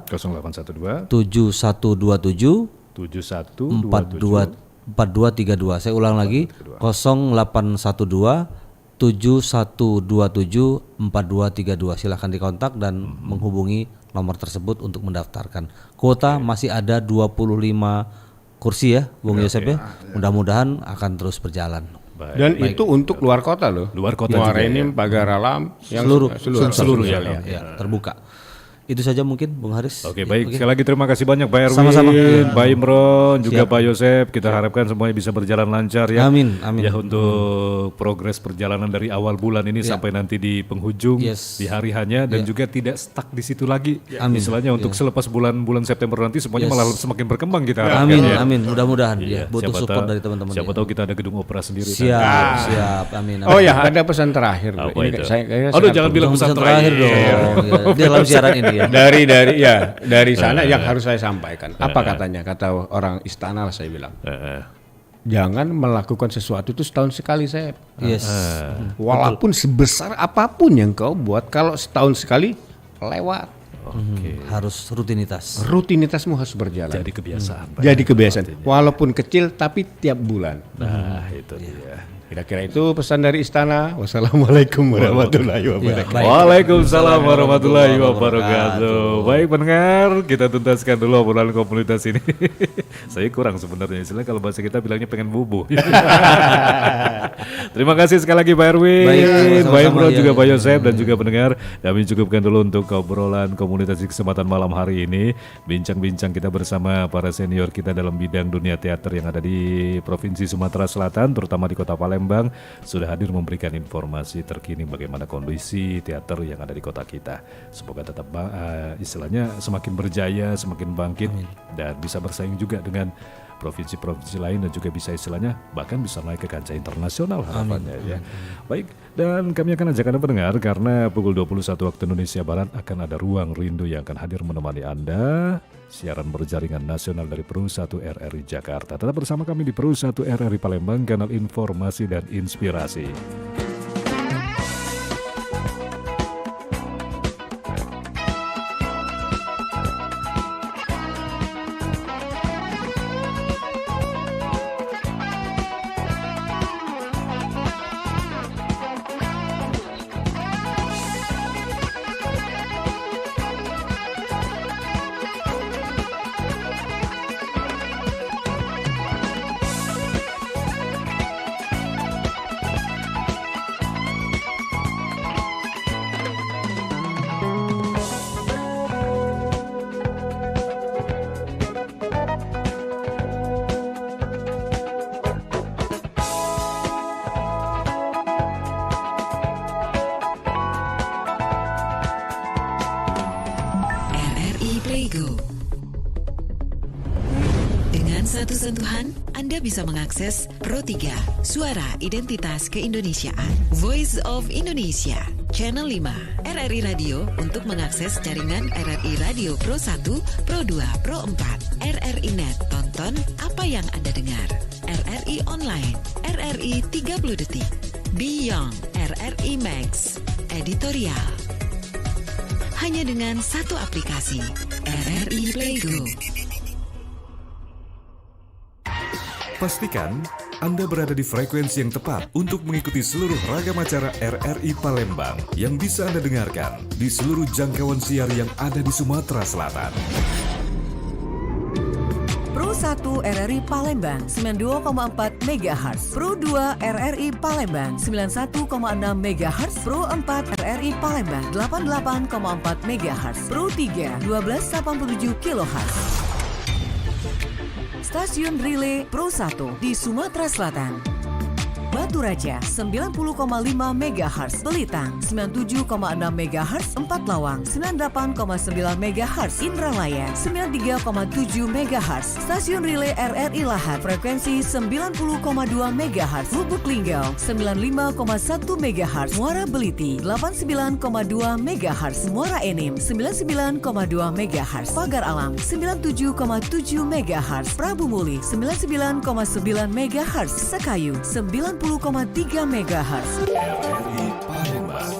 B: 0812
F: 7127
B: 7127
F: 4232. Saya ulang lagi 0812 7127 4232. Silahkan dikontak dan menghubungi nomor tersebut untuk mendaftarkan. Kuota masih ada 25 kursi ya Bung Yosep ya. Mudah-mudahan akan terus berjalan.
E: Dan itu untuk luar kota loh.
B: Luar kota
E: Muara
B: juga,
E: Enim, Pagar Alam, yang
F: Seluruh
E: seluruh
F: ya,
E: ya.
F: ya, terbuka. Itu saja mungkin Bung Haris.
B: Oke,
F: Ya,
B: baik. Sekali lagi terima kasih banyak Pak Erwin,
F: Sama-sama.
B: Pak Imron, juga
F: Siap.
B: Pak Yosep. Kita harapkan semuanya bisa berjalan lancar ya.
F: Amin, amin.
B: Ya, untuk progres perjalanan dari awal bulan ini sampai nanti di penghujung
F: Yes.
B: di hari hanya dan juga tidak stuck di situ lagi.
F: Amin.
B: Istilahnya untuk selepas bulan September nanti semuanya malah semakin berkembang kita harapkan
F: Amin,
B: ya.
F: amin. Mudah-mudahan
B: Iya,
F: ya. Butuh
B: siapa
F: support
B: tahu-
F: dari teman-teman.
B: Siapa
F: ya.
B: tahu kita ada gedung opera sendiri.
F: Siap, amin.
E: Oh ya, ada pesan terakhir.
B: Apa
E: Ini
B: itu?
E: saya
B: Aduh, jangan bilang pesan terakhir
F: dong. Ya, di dalam siaran ini ya.
E: dari sana yang harus saya sampaikan. Apa katanya? Kata orang istana lah saya bilang. Jangan melakukan sesuatu itu setahun sekali saya.
F: Yes.
E: Walaupun sebesar apapun yang kau buat, kalau setahun sekali lewat.
F: Harus rutinitas.
E: Rutinitasmu harus berjalan.
B: Jadi kebiasaan. Pak.
E: Jadi kebiasaan. Walaupun kecil tapi tiap bulan.
B: Nah, itu dia.
E: Kira-kira itu pesan dari istana. Wassalamualaikum warahmatullahi wabarakatuh.
F: Baik.
B: Waalaikumsalam warahmatullahi wabarakatuh. Baik pendengar, kita tuntaskan dulu obrolan komunitas ini. Saya kurang sebenarnya, istilahnya kalau bahasa kita bilangnya pengen bubuh. Terima kasih sekali lagi Pak Erwin,
F: Baik, sama-sama,
B: Pak Imron,
F: ya.
B: juga Pak Yosep dan juga pendengar. Kami cukupkan dulu untuk obrolan komunitas di kesempatan malam hari ini. Bincang-bincang kita bersama para senior kita dalam bidang dunia teater yang ada di Provinsi Sumatera Selatan, terutama di Kota Palembang, sudah hadir memberikan informasi terkini bagaimana kondisi teater yang ada di kota kita. Semoga tetap istilahnya semakin berjaya, semakin bangkit dan bisa bersaing juga dengan provinsi-provinsi lain dan juga bisa istilahnya bahkan bisa naik ke kancah internasional harapannya ya. Baik, dan kami akan ajak Anda pendengar karena pukul 21 waktu Indonesia Barat akan ada Ruang Rindu yang akan hadir menemani Anda. Siaran berjaringan nasional dari Pro 1 RRI Jakarta. Tetap bersama kami di Pro 1 RRI Palembang, kanal informasi dan inspirasi.
C: RRI Playgo. Dengan satu sentuhan, Anda bisa mengakses Pro 3, Suara Identitas Keindonesiaan, Voice of Indonesia, Channel 5, RRI Radio untuk mengakses jaringan RRI Radio Pro 1, Pro 2, Pro 4, RRI Net, tonton apa yang Anda dengar, RRI Online, RRI 30 Detik, Beyond, RRI Max, Editorial. Hanya dengan satu aplikasi, RRI Playgo.
H: Pastikan Anda berada di frekuensi yang tepat untuk mengikuti seluruh ragam acara RRI Palembang yang bisa Anda dengarkan di seluruh jangkauan siar yang ada di Sumatera Selatan.
I: Pro 1 RRI Palembang 92,4 MHz, Pro 2 RRI Palembang 91,6 MHz, Pro 4 RRI Palembang 88,4 MHz, Pro 3 1287 kHz. Stasiun Relay Pro 1 di Sumatera Selatan. Batu Raja 90,5 MHz, Belitang 97,6 MHz, Empat Lawang 98,9 MHz, Indralaya 93,7 MHz, Stasiun Relay RRI Lahad frekuensi 90,2 MHz, Lubuk Linggau 95,1 MHz, Muara Beliti 89,2 MHz, Muara Enim 99,2 MHz, Pagar Alam 97,7 MHz, Prabu Muli 99,9 MHz, Sekayu 90,3 MHz.
H: RRI Palembang.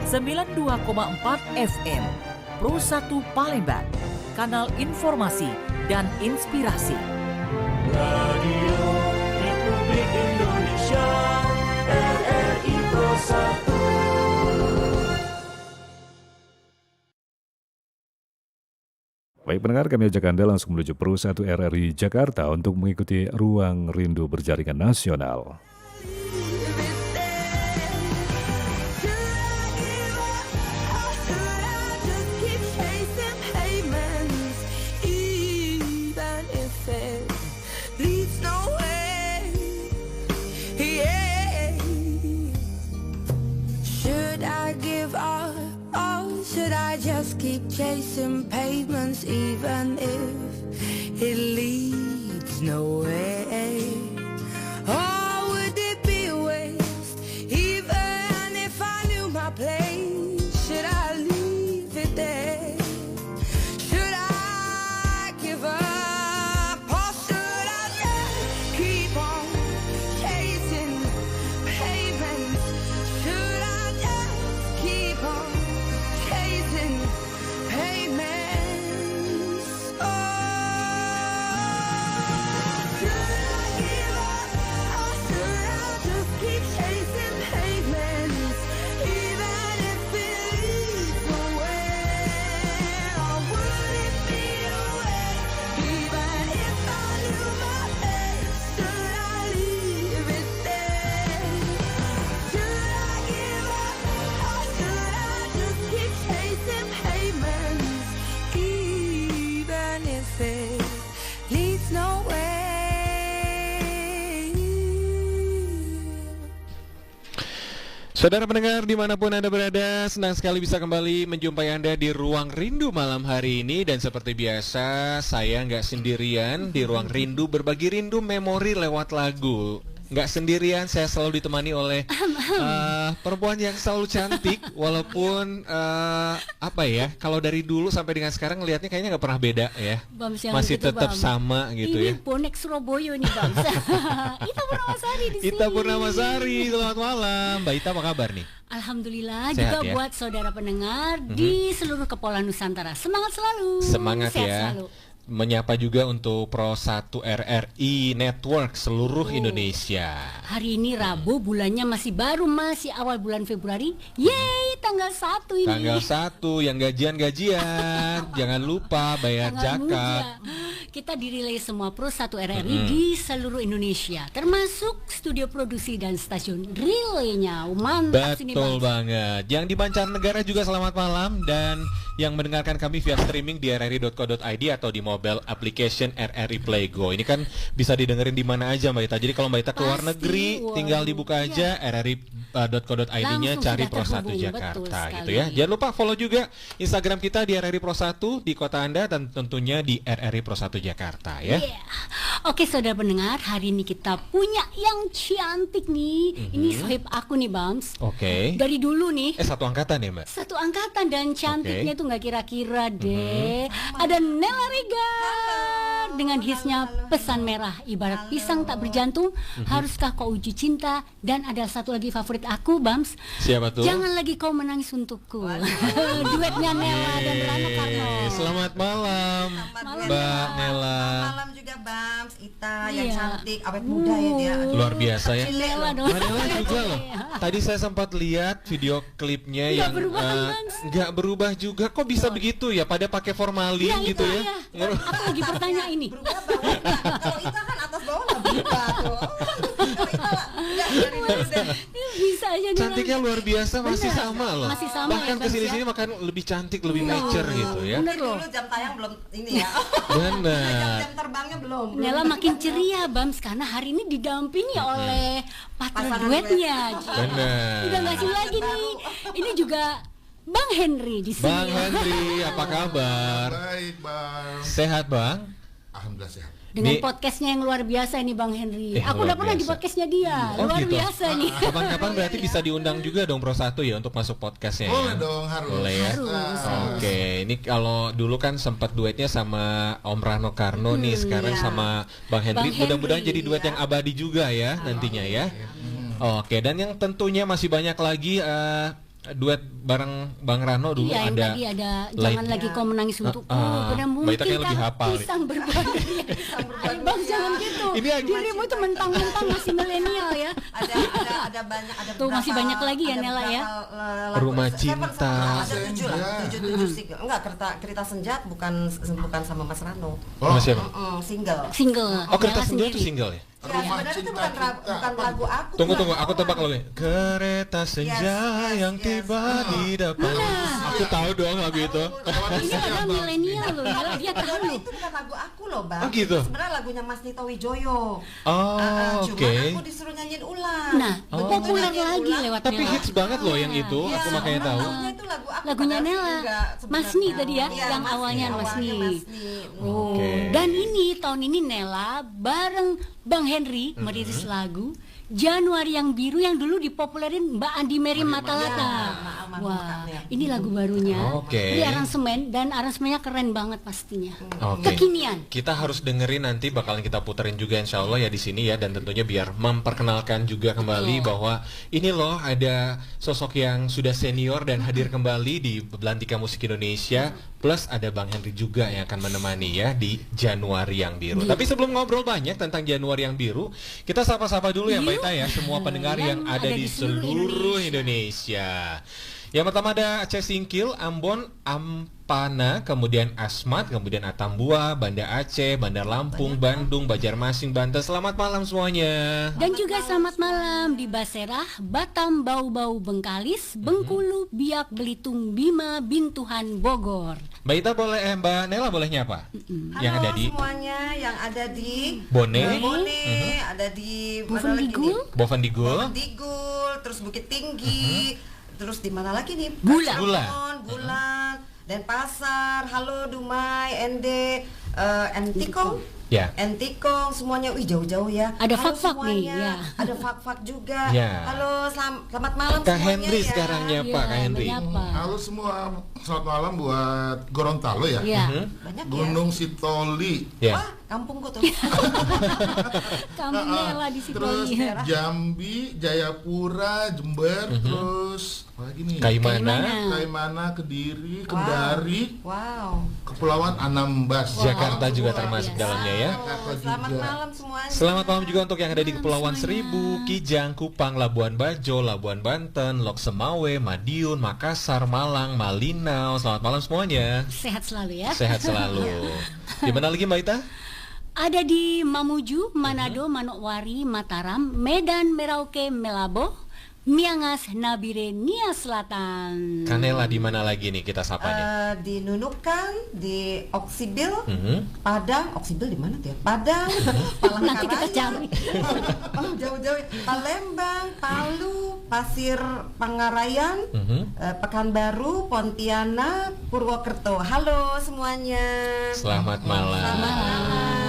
D: Sembilan 92,4 FM Pro 1 Palembang, kanal informasi dan inspirasi.
A: Radio Republik Indonesia, RRI Pro 1.
B: Baik pendengar, kami ajak Anda langsung menuju Pro 1 RRI Jakarta untuk mengikuti Ruang Rindu Berjaringan Nasional.
J: Just keep chasing pavements even if it leads nowhere. Or would it be a waste even if I knew my place? Should I leave it there? Should I give up? Or should I just keep on chasing pavements? Should I just keep on chasing payments? Oh, should I give up or should I just keep chasing payments, even if it leads nowhere? Or would it be a waste, even if I knew my place? Should I leave it there? Should I give up or should I just keep chasing payments, even if it leads nowhere?
K: Saudara pendengar dimanapun Anda berada, senang sekali bisa kembali menjumpai Anda di Ruang Rindu malam hari ini. Dan seperti biasa, saya nggak sendirian di Ruang Rindu, berbagi rindu memori lewat lagu. Nggak sendirian, saya selalu ditemani oleh perempuan yang selalu cantik. Walaupun apa ya, kalau dari dulu sampai dengan sekarang ngelihatnya kayaknya nggak pernah beda ya.
L: Bams,
K: masih
L: gitu,
K: tetap
L: Bam.
K: sama gitu
L: ini
K: ya.
L: Ini bonek Surabaya nih Bams. Ita Purnamasari di sini.
K: Ita Purnamasari, selamat malam. Mbak Ita apa kabar nih?
L: Alhamdulillah.
K: Sehat
L: juga
K: ya?
L: buat saudara pendengar di seluruh kepulauan Nusantara. Semangat selalu.
K: Semangat
L: Sehat
K: ya.
L: selalu.
K: Menyapa juga untuk Pro 1 RRI Network seluruh Indonesia.
L: Hari ini Rabu, bulannya masih baru, masih awal bulan Februari. Yeay, tanggal 1 ini.
K: Tanggal 1 yang gajian-gajian. Jangan lupa bayar
L: Jangan
K: zakat.
L: muda. Kita dirilai semua Pro 1 RRI di seluruh Indonesia, termasuk studio produksi dan stasiun relaynya. Mantap sini
K: Betul
L: Bang.
K: banget. Yang di mancanegara juga selamat malam. Dan yang mendengarkan kami via streaming di rri.co.id atau di mobile application RRI Play Go. Ini kan bisa didengerin di mana aja Mbak Ita. Jadi kalau Mbak Ita keluar
L: Pasti,
K: negeri, tinggal dibuka aja rri.co.id-nya,
L: Langsung
K: cari
L: sudah
K: Pro 1
L: terhubung,
K: Jakarta
L: betul
K: gitu
L: sekali.
K: ya. Jangan lupa follow juga Instagram kita di RRI Pro 1 di kota Anda dan tentunya di RRI Pro 1 Jakarta ya.
L: Yeah. Oke saudara pendengar, hari ini kita punya yang cantik nih. Ini sohib aku nih Bams.
K: Oke.
L: Dari dulu nih.
K: Satu angkatan ya Mbak?
L: Satu angkatan dan cantiknya tuh nggak kira-kira deh. Ada Nella Regar dengan hitsnya Pesan Merah, ibarat pisang tak berjantung, haruskah kau uji cinta, dan ada satu lagi favorit aku Bams.
K: Siapa tuh?
L: Jangan lagi kau menangis untukku. Duetnya Nella dan Rano Karno.
K: Selamat malam Mbak Nella.
M: Malam juga Bams, Ita
L: Iya.
M: yang cantik, awet muda ya dia.
K: Luar biasa ya.
L: Nella dong.
K: Mbak Nella juga loh. Tadi saya sempat lihat video klipnya
L: Nggak
K: yang
L: berubah kan, Bams?
K: nggak berubah juga. Kok bisa begitu ya? Pada pakai formalin
L: Ya,
K: gitu
L: itu
K: ya?
L: ya. Aku lagi bertanya ini.
M: Berubah bawah. Kalau Ita kan atas bawah nggak berubah tuh. Kalau Ita nggak dari dulu deh.
L: Bisa aja nih.
K: Cantiknya luar biasa, masih
L: Bener.
K: sama loh.
L: Masih sama
K: Bahkan
L: ya, Bams,
K: kesini-sini
L: ya?
K: makan lebih cantik, lebih mature gitu ya.
L: Bener loh.
M: Dulu jam tayang belum ini ya.
K: Benar.
M: Jam terbangnya belum.
L: Nella makin ceria Bams karena hari ini didampingi oleh partner
M: Pasangan
L: duetnya.
K: Benar.
L: Udah nggak asing lagi nih. Ini juga Bang Henry di sini.
K: Bang Henry, apa kabar?
N: Baik bang.
K: Sehat Bang?
N: Alhamdulillah sehat.
L: Dengan
K: Nih-
L: podcastnya yang luar biasa ini Bang Henry. Aku
K: luar
L: udah pernah di
K: biasa.
L: podcastnya dia.
K: Oh,
L: Luar
K: gitu.
L: biasa nih.
K: Kapan-kapan berarti bisa diundang juga dong Pro 1 ya untuk masuk podcastnya
N: Boleh
K: ya?
N: dong, harus.
K: Boleh ya?
L: Harus.
K: Oke, ini kalau dulu kan sempat duetnya sama Om Rano Karno nih, sekarang
L: iya.
K: sama Bang Henry.
L: Bang
K: Mudah-mudahan
L: Henry,
K: jadi duet yang abadi juga ya nantinya ya. Oke, dan yang tentunya masih banyak lagi duet bareng Bang Rano dulu
L: Iya, yang
K: ada.
L: tadi ada jangan lagi kau menangis untukku. Karena
K: Mbak Ita
L: mungkin
K: kayak lebih hafal nih.
L: pisang berbagi. Bang jangan gitu.
K: Ini
L: Dirimu itu mentang-mentang masih milenial ya.
M: ada banyak, ada
L: Tuh, masih banyak lagi ya,
M: ada
L: Nela ya?
M: berapa lagu.
K: Rumah
M: Seven,
K: Cinta.
M: ada 7 lah, 7 single. Enggak, Kereta Senja bukan sama Mas Rano.
K: Sama siapa?
M: Single.
K: Oh, Kereta Senja itu single ya?
M: Ya, sebenarnya itu bukan lagu aku.
K: Tunggu, aku tebak lagunya. Kereta senja yang tiba di depan. Aku tahu dong lagu itu.
L: Ini padahal milenial loh, Nela, dia tahu loh.
M: Itu bukan lagu aku loh, Bang.
K: Oh, gitu?
M: Itu sebenarnya lagunya Mas Nito Wijoyo.
K: Oh,
M: Cuma
K: oke.
M: aku disuruh nyanyiin ulang.
L: Nah, populer lagi lewat
K: Tapi
L: Nela.
K: hits banget loh yang itu, aku makanya tahu.
M: Itu lagu aku.
L: Lagunya
M: padahal
L: Nela,
M: juga
L: Mas
M: sebenarnya.
L: Ni tadi ya,
M: Iya,
L: yang awalnya Mas Ni. Oh,
K: Oke.
L: dan ini tahun ini Nela bareng Bang Henry merilis lagu Januari yang Biru yang dulu dipopulerin Mbak Andi Mary Matalata. Wah, ini lagu barunya.
K: Oke.
L: Ini aransemen dan aransemennya keren banget pastinya.
K: Oke.
L: Kekinian.
K: Kita harus dengerin nanti bakalan kita puterin juga insya Allah ya di sini ya, dan tentunya biar memperkenalkan juga kembali bahwa ini loh ada sosok yang sudah senior dan hadir kembali di Belantika Musik Indonesia, plus ada Bang Henry juga yang akan menemani ya di Januari yang Biru. Tapi sebelum ngobrol banyak tentang Januari yang Biru, kita sapa-sapa dulu ya Mbak Ita ya, semua pendengar yang ada di seluruh Indonesia. Yang pertama ada Aceh Singkil, Ambon, Ampana, kemudian Asmat, kemudian Atambua, Banda Aceh, Bandar Lampung, Bandung, Banjarmasin, Banten. Selamat malam semuanya.
L: Dan juga selamat malam di Baserah, Batam, Bau-Bau, Bengkalis, Bengkulu, Biak, Belitung, Bima, Bintuhan, Bogor.
K: Mbak Ita boleh, Mbak Nela bolehnya apa? Yang ada di
M: semuanya yang ada di
K: Bone,
M: ada di
L: Bovendigul,
M: Bovendigul, terus Bukit Tinggi, terus di mana lagi nih? Bulan, Denpasar, Halo, Dumai, Ende, Entikong.
K: Ya.
M: Entikong semuanya, jauh-jauh ya.
L: Ada
M: Halo
L: fak-fak nih,
M: semuanya.
L: ya.
M: Ada fak-fak juga.
K: Ya.
M: Halo, selamat malam
K: Kak
M: semuanya
K: Henry
M: ya.
K: sekarang nyapa, Kak Henry.
N: Halo semua, selamat malam buat Gorontalo ya.
L: Iya.
M: Banyak ya.
N: Gunung Sitoli.
K: Ya.
M: Wah, kampungku tuh.
L: Kampung Nela di situ.
N: Terus Jambi, Jayapura, Jember, terus apa lagi nih? Kaimana, Kediri, Kendari, Kepulauan Anambas.
K: Jakarta juga termasuk dalamnya ya.
M: Selamat malam semuanya.
K: Selamat malam juga untuk yang ada di Kepulauan Seribu, Kijang, Kupang, Labuan Bajo, Labuan Banten, Lok Semawe, Madiun, Makassar, Malang, Malinau. Selamat malam semuanya.
L: Sehat selalu ya.
K: Sehat selalu. Di mana lagi Mbak Ita?
L: Ada di Mamuju, Manado, Manokwari, Mataram, Medan, Merauke, Melabo, Miangas, Nabire, Nia Selatan.
K: Kanela di mana lagi nih kita sapanya?
M: Di Nunukan, di Oksibil, Padang, Oksibil di mana tuh ya? Padang,
L: Nanti kita cari.
M: Jauh-jauh, Palembang, Palu, Pasir Pangarayan, Pekanbaru, Pontianak, Purwokerto. Halo semuanya.
K: Selamat malam.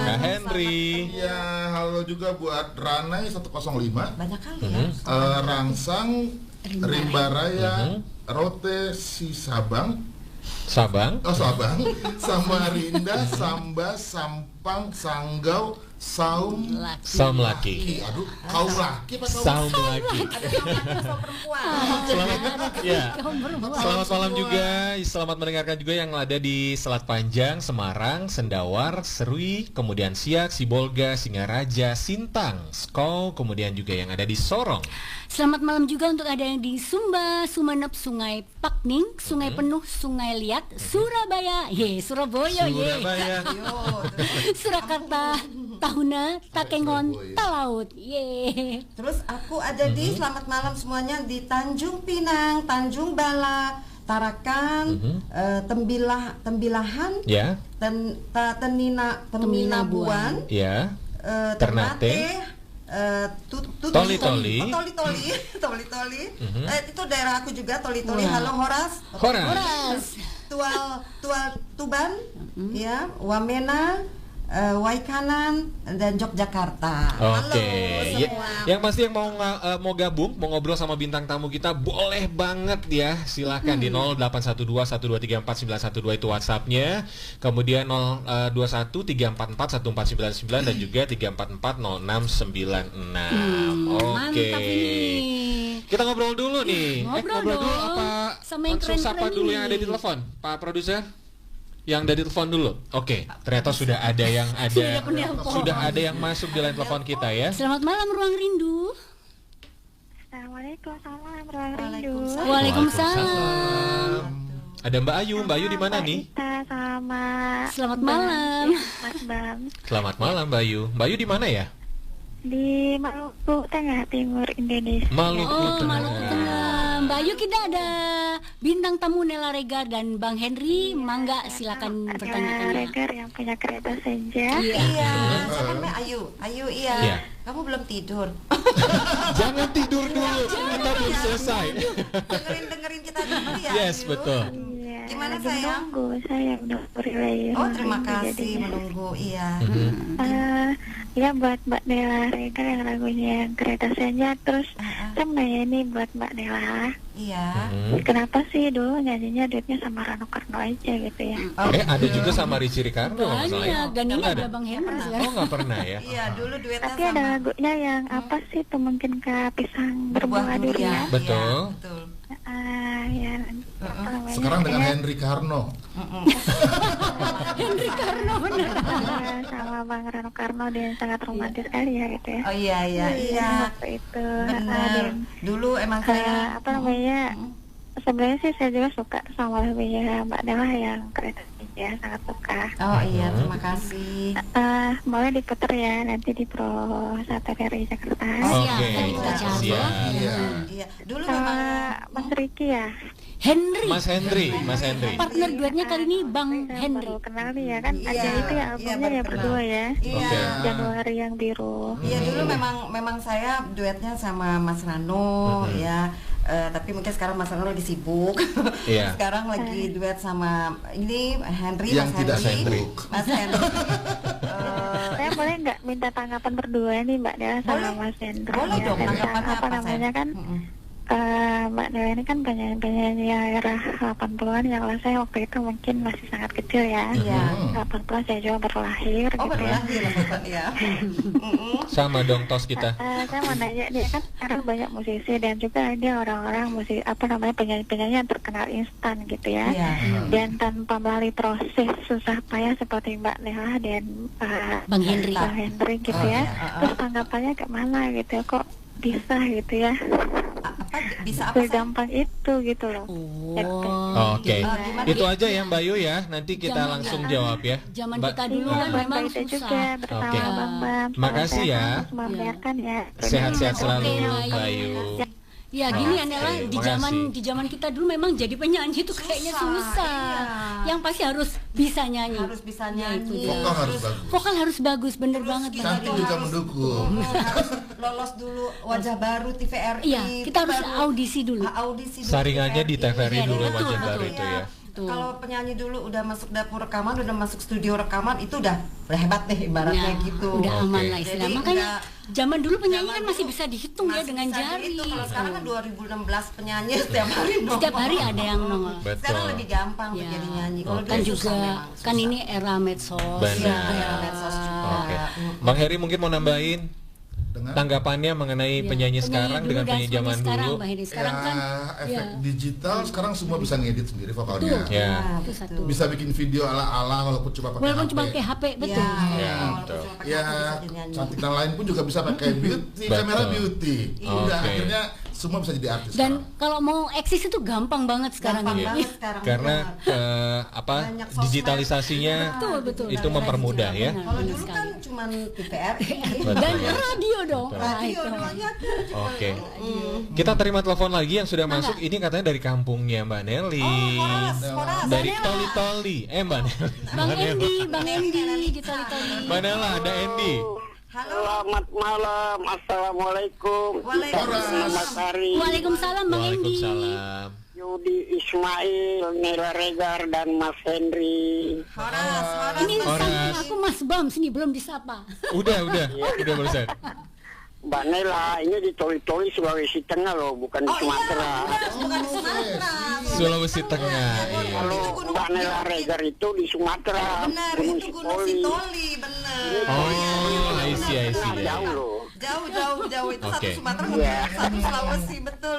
K: Kak Henry.
N: Ya, halo juga buat Ranai 105.
M: Banyak kali ya.
N: Rangsang, Rimba Raya, Rote Si Sabang,
K: Sabang,
N: Samarinda, Sambas, Sampang, Sanggau, Saum
K: Laki.
N: Aduh, kaum laki apa
K: Saum Laki. Selamat malam juga. Selamat mendengarkan juga yang ada di Selat Panjang, Semarang, Sendawar, Serui, kemudian Siak, Sibolga, Singaraja, Sintang, Skow, kemudian juga yang ada di Sorong.
L: Selamat malam juga untuk ada yang di Sumba, Sumenep, Sungai Pakning, Sungai Penuh, Sungai Liat, Surabaya, Surabaya, Surakarta, Tahuna, Takengon, Talaut,
M: Terus aku ada di selamat malam semuanya di Tanjung Pinang, Tanjung Bala, Tarakan, Tembilahan, Teminabuan,
K: Ternate, Toli-Toli.
M: Itu daerah aku juga, Toli-Toli. Halo Horas. Tuban, ya, Wamena, Waikanan dan Yogyakarta.
K: Oke.
M: Semua.
K: Yang pasti yang mau gabung, mau ngobrol sama bintang tamu kita boleh banget ya. Silakan di 081212344912 itu WhatsApp-nya. Kemudian 0213441499 dan juga 3440696. Oke. Kita ngobrol dulu nih. Ngobrol dulu apa? Langsung sapa dulu yang ada di telepon, Pak Produser. Yang dari telepon dulu. Oke, ternyata sudah ada yang masuk di line telepon kita ya.
L: Selamat malam Ruang Rindu.
O: Assalamualaikum, salam Ruang Rindu.
L: Waalaikumsalam.
K: Ada Mbak Ayu. Mbak Ayu di mana nih?
O: Kita sama
L: Selamat malam.
O: Mas Bam
K: Selamat malam Mbak Ayu. Mbak Ayu di mana ya?
O: di Maluku Tengah Timur Indonesia.
K: Maluku Tengah.
L: Maluku Tengah. Mbak Ayu, kita ada bintang tamu Nela Regar dan Bang Henry. Mangga silakan bertanya-tanya.
O: Regar yang punya kereta senja.
M: Iya, saya kan Mbak Ayu. Ayu, iya.
K: Iya.
M: Kamu belum tidur.
K: Jangan tidur dulu, kita belum selesai.
M: Dengerin kita dulu ya.
K: Yes,
M: Ayu.
K: betul.
M: Gimana sayang?
O: Saya menunggu relay.
M: Oh, terima kasih menunggu. Iya.
O: Ya buat Mbak Nela Regar yang lagunya yang kereta senja. Terus saya mau nanya ini buat Mbak Nela.
M: Iya.
O: Kenapa sih dulu nyanyinya duetnya sama Rano Karno aja gitu ya?
K: Ada juga sama Ricci Ricardo.
L: Banyak, dan ini
K: Nggak
L: ada Bang Henry sekarang.
K: Oh, nggak pernah ya?
M: Iya, dulu duetnya
O: Tapi ada lagunya yang apa sih itu mungkin ke pisang berbuah durian.
K: Betul.
O: Ya, apa namanya?
N: Sekarang dengan Henry Karno.
L: Henry Karno bener.
O: Sama Bang Rano Karno dia sangat romantis sekali ya gitu ya.
M: Oh iya.
O: Waktu itu.
M: Benar. Dulu emang saya
O: apa namanya? Sebenarnya sih saya juga suka sama lagunya Mbak Nela yang kereta ya, sangat suka.
M: Oh iya, terima kasih.
O: Boleh diputar ya nanti di Pro 1 RRI Jakarta.
K: Siap.
M: Iya. Dulu
O: sama
M: memang
O: Mas Riki ya.
L: Henry.
K: Mas Henry.
L: Partner duetnya kali ini Bang Henry.
O: Baru kenal nih ya kan, ada itu ya albumnya ya berdua ya.
M: Iya.
O: Januari yang biru.
M: Iya, dulu memang saya duetnya sama Mas Rano ya. Tapi mungkin sekarang Mas Rano lagi sibuk.
K: Iya.
M: Sekarang lagi duet sama ini Henry,
N: Yang
M: Mas
N: tidak
M: Henry.
N: sibuk.
M: Mas Henry.
O: Saya boleh nggak minta tanggapan berdua nih Mbak Nela sama Mas Hendra?
M: Boleh dong, tanggapan
O: apa namanya kan? Mbak Nela ini kan penyanyi era 80-an yang lah saya waktu itu mungkin masih sangat kecil ya.
M: Iya.
O: 80 saya juga baru lahir.
M: Oh,
O: gitu
M: baru
O: ya.
M: lahir ya.
K: Sama dong tos kita.
O: Saya mau nanya, dia kan sekarang banyak musisi dan juga dia orang-orang musisi apa namanya penyanyi-penyanyi yang terkenal instan gitu ya.
M: Iya.
O: Dan tanpa melalui proses susah payah seperti Mbak Nela dan
L: Bang Henry.
O: Bang Henry gitu ya. Terus tanggapannya kemana gitu ya, kok bisa gitu ya?
M: Bisa apa?
O: Segampang itu gitu loh.
K: Oke. Itu aja ya Mbak Yu ya. Nanti kita langsung jawab ya.
L: Zaman kita dulu kan memang susah.
O: Bersama Bang Bam.
K: Makasih ya.
O: Semua mendengarkan ya.
K: Sehat-sehat selalu Mbak Yu.
L: Ya gini Anela,
K: makasih.
L: di zaman kita dulu memang jadi penyanyi itu kayaknya susah. Yang pasti harus bisa nyanyi.
M: Harus bisa nyanyi.
N: Vokal harus bagus.
L: Vokal harus bagus, bener banget.
N: Cantik juga mendukung.
M: Harus lolos dulu wajah baru TVRI.
L: Iya, kita harus audisi dulu.
M: Audisi dulu.
K: Saringannya di TVRI dulu
L: Betul,
K: wajah
L: betul.
K: baru itu ya.
M: Kalau penyanyi dulu udah masuk dapur rekaman, udah masuk studio rekaman, itu udah hebat deh ibaratnya gitu.
L: Udah aman lah
M: Jadi
L: istilah. Makanya zaman dulu penyanyi
M: zaman
L: kan masih
M: dulu
L: bisa dihitung ya
M: masih
L: dengan
M: bisa
L: jari.
M: dihitung. Kalau sekarang kan 2016 penyanyi setiap hari nongol.
L: Setiap hari ada yang nongol.
M: Sekarang lebih gampang untuk jadi nyanyi. Kalau
L: Kan
M: dulu
L: juga
M: susah memang.
L: kan ini era medsos.
K: Benar.
M: Era medsos juga.
K: Oke. Bang Heri mungkin mau nambahin tanggapannya mengenai penyanyi sekarang dengan penyanyi zaman dulu.
L: Sekarang kan
N: efek digital sekarang semua bisa ngedit sendiri vokalnya.
K: Ya.
L: itu satu.
N: Bisa bikin video ala-ala walaupun cuma pakai
L: Walaupun
N: HP.
L: cuma pakai HP, betul.
N: Ya, cantikan lain pun juga bisa pakai beauty, kamera beauty. Udah
K: Oke.
N: akhirnya semua bisa jadi artis.
L: Dan kalau mau eksis itu gampang banget sekarang ini.
K: Karena
M: Banyak sosmed.
K: digitalisasinya
L: Betul.
K: itu mempermudah ya.
M: Kalau dulu kan cuma TVRI
L: Dan radio dong.
K: Betul.
L: Nah,
M: radio
L: itu.
M: doangnya.
K: Oke. Kita terima telepon lagi yang sudah masuk. Ini katanya dari kampungnya Mbak Nelly. Dari Toli-Toli. Mbak Nelly.
L: Bang Endi di Toli-Toli.
K: Mbak Nela, ada Endi.
P: Selamat malam, assalamualaikum. Selamat hari.
L: Waalaikumsalam Bang Endi.
K: Waalaikumsalam.
P: Yudi Ismail, Nela Regar dan Mas Henry.
L: Ini samping aku Mas Bam sini belum disapa.
K: Udah barusan.
P: Mbak Nela, ini di Toli-Toli Sulawesi Tengah loh, bukan di Sumatera.
M: Bukan di Sumatera.
K: Sulawesi Tengah. Iya.
P: Kalau Mbak Nela Regar itu di Sumatera.
M: Benar, itu Gunung Sitoli, benar.
K: Oh, I see.
P: Jauh loh.
M: Jauh itu satu
K: Oke.
M: Sumatera, satu Sulawesi, betul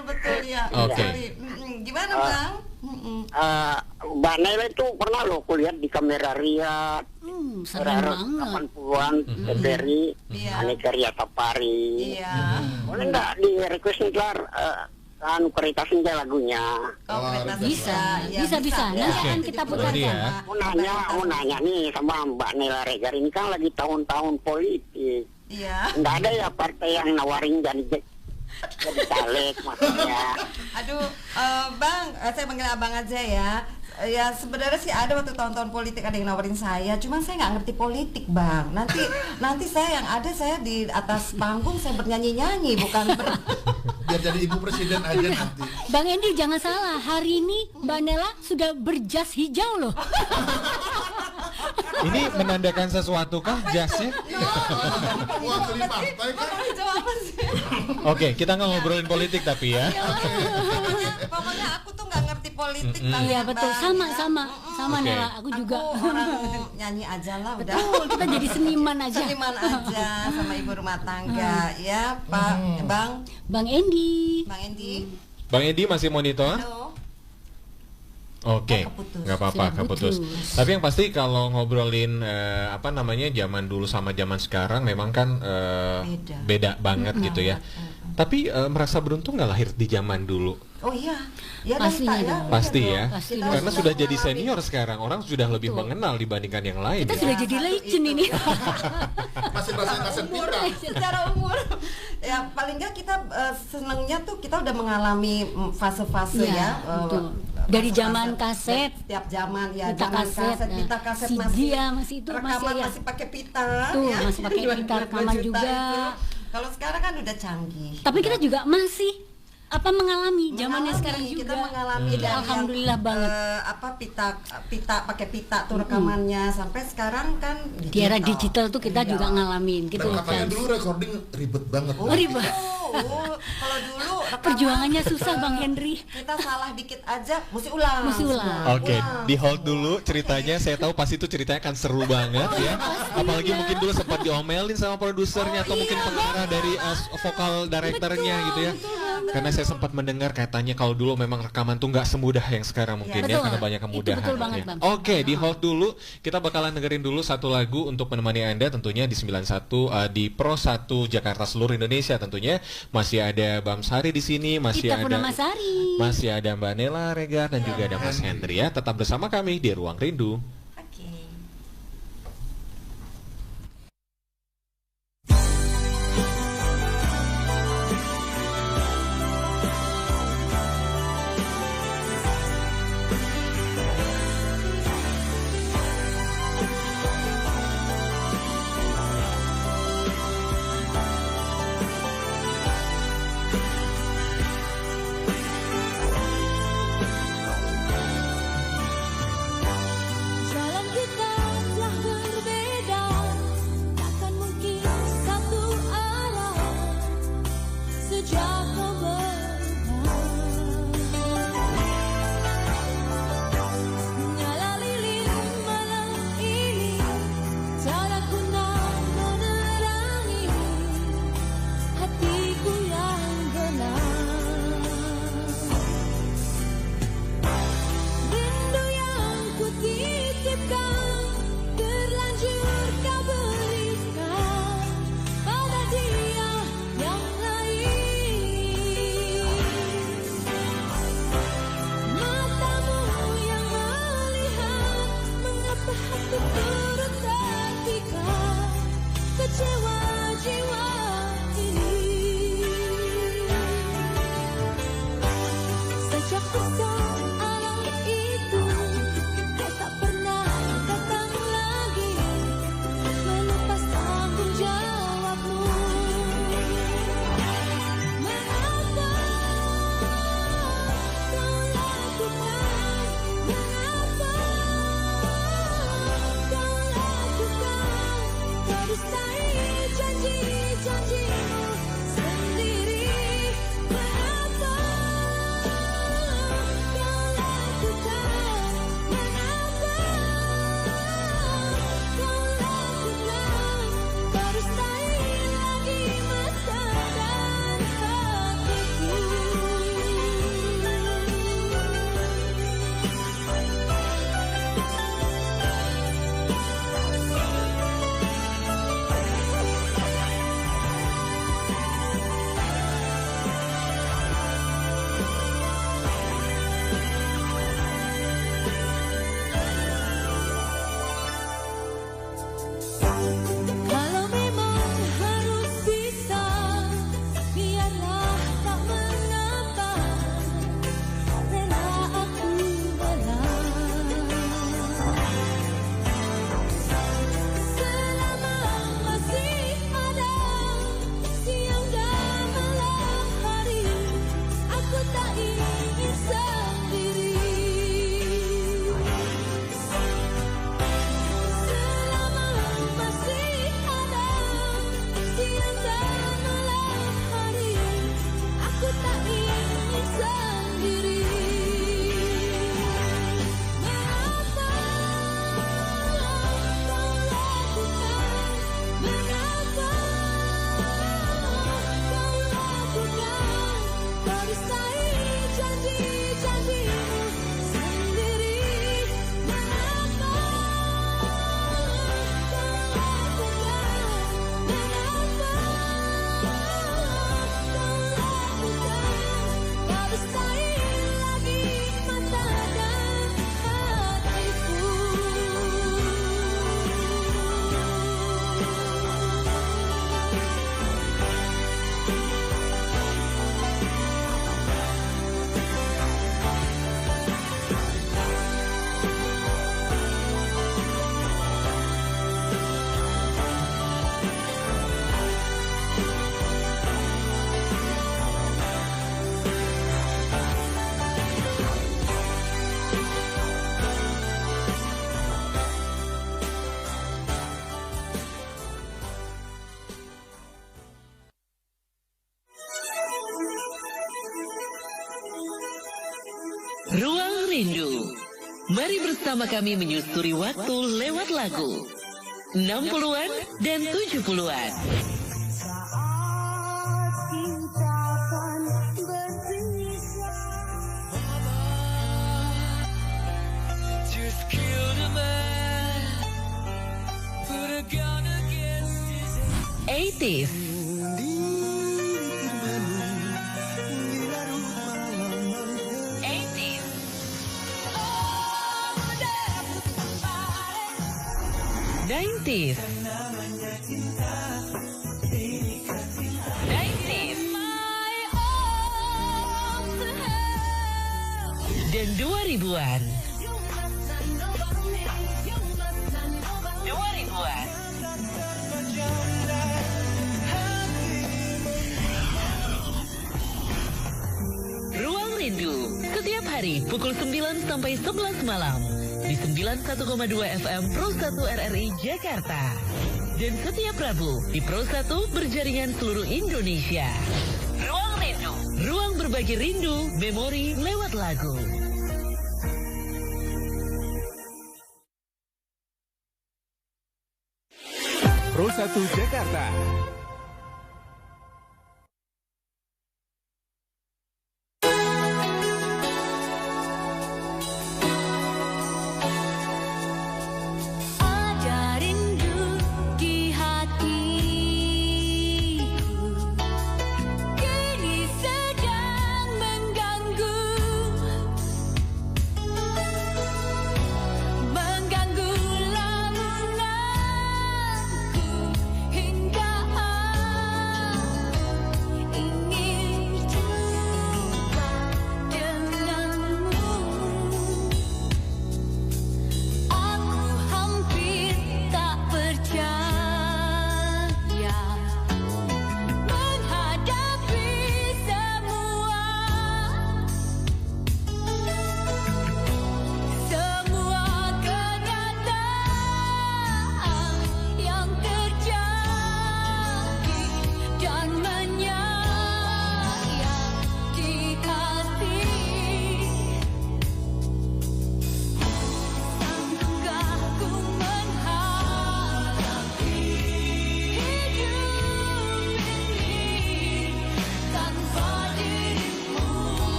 M: ya.
K: Oke.
M: Gimana Bang?
P: Mbak Nela itu pernah loh kulihat di kamera Riyad,
L: sering banget.
P: 80-an, TVRI, Aneka Ria Tapari. Boleh nggak di request ntar keritasin lagunya?
L: Bisa. Nanti akan kita putarkan.
P: Mau nanya nih sama Mbak Nela Regar, ini kan lagi tahun-tahun politik. Nggak ada ya partai yang nawarin jadi caleg maksudnya.
M: Aduh, Bang, saya panggil abang aja ya. Ya sebenarnya sih ada waktu tahun-tahun politik ada yang nawarin saya, cuman saya nggak ngerti politik, Bang. Nanti saya yang ada, saya di atas panggung saya bernyanyi-nyanyi, bukan
N: biar jadi ibu presiden aja nanti.
L: Bang Endi jangan salah, hari ini Mbak Nela sudah berjas hijau loh.
K: Ini menandakan sesuatu kah jasnya?
N: Mewakili partai kan?
K: Oke, kita nggak ngobrolin politik tapi ya.
M: Pokoknya aku tuh nggak ngerti politik, Bang.
L: Iya betul, sama
K: Oke.
L: Nela, aku juga.
M: Orang nyanyi aja lah udah.
L: Betul, kita jadi seniman aja.
M: Seniman aja sama ibu rumah tangga, ya Pak,
L: Bang Endi.
K: Bang Endi masih monitor? Oke, nggak apa-apa, keputus. Tapi yang pasti kalau ngobrolin zaman dulu sama zaman sekarang memang kan beda banget gitu ya. Tapi merasa beruntung nggak lahir di zaman dulu?
M: Oh iya,
K: Pasti ya. Karena sudah jadi senior sekarang, orang sudah lebih mengenal dibandingkan yang lain.
L: Kita sudah jadi legend ini.
N: Masih rasain kaset kita.
M: Secara umur, ya paling nggak kita senangnya tuh kita udah mengalami fase-fase ya.
L: Dari zaman kaset,
M: setiap zaman ya,
L: pita
M: zaman
L: kaset,
M: pita kaset
L: CD
M: masih
L: itu
M: rekaman
L: masih,
M: masih pakai pita,
L: tuh,
M: ya.
L: masih pakai pita rekaman juga.
M: Kalau sekarang kan udah canggih.
L: Tapi kita juga masih mengalami zamannya sekarang juga.
M: Kita mengalami dan
L: alhamdulillah banget.
M: Pita pakai pita tuh rekamannya sampai sekarang kan
L: di era digital tuh kita juga ngalamin gitu.
N: Dan katanya dulu recording ribet banget.
L: Ribet.
M: Kalau dulu
L: perjuangannya susah Bang Henry.
M: Kita salah dikit aja mesti ulang.
K: Oke, di hold dulu ceritanya. Saya tahu pasti itu ceritanya akan seru banget ya. Apalagi mungkin dulu sempat diomelin sama produsernya atau mungkin pengarah dari vokal directornya gitu ya. Karena saya sempat mendengar katanya kalau dulu memang rekaman tuh nggak semudah yang sekarang mungkin ya, karena banyak kemudahan. Oke, di hold dulu. Kita bakalan dengerin dulu satu lagu untuk menemani Anda tentunya di 91 di Pro 1 Jakarta seluruh Indonesia tentunya. Masih ada Bam Sari di sini, masih ada Mbak Nela Regar dan juga ada Mas Hendri ya. Tetap bersama kami di Ruang Rindu.
J: Jalan kita telah berbeda, takkan mungkin satu arah sejak kau berubah. Nyala lilin malam ini, tak guna menerangi hatiku yang gelap. Rindu yang ku titipkan terlanjur kau berikan pada dia yang lain. Matamu yang melihat, mengapa hatiku turut terpikat.
C: Ruang Rindu. Mari bersama kami menyusuri waktu lewat lagu 60-an dan 70-an. '80s. '90s. Dan 2000-an. Ruang Rindu, setiap hari pukul 9 sampai 11 malam di 91,2 FM Pro 1 RRI Jakarta. Dan setiap Rabu di Pro 1 berjaringan seluruh Indonesia. Ruang Rindu, ruang berbagi rindu, memori lewat lagu.
Q: Pro 1 Jakarta.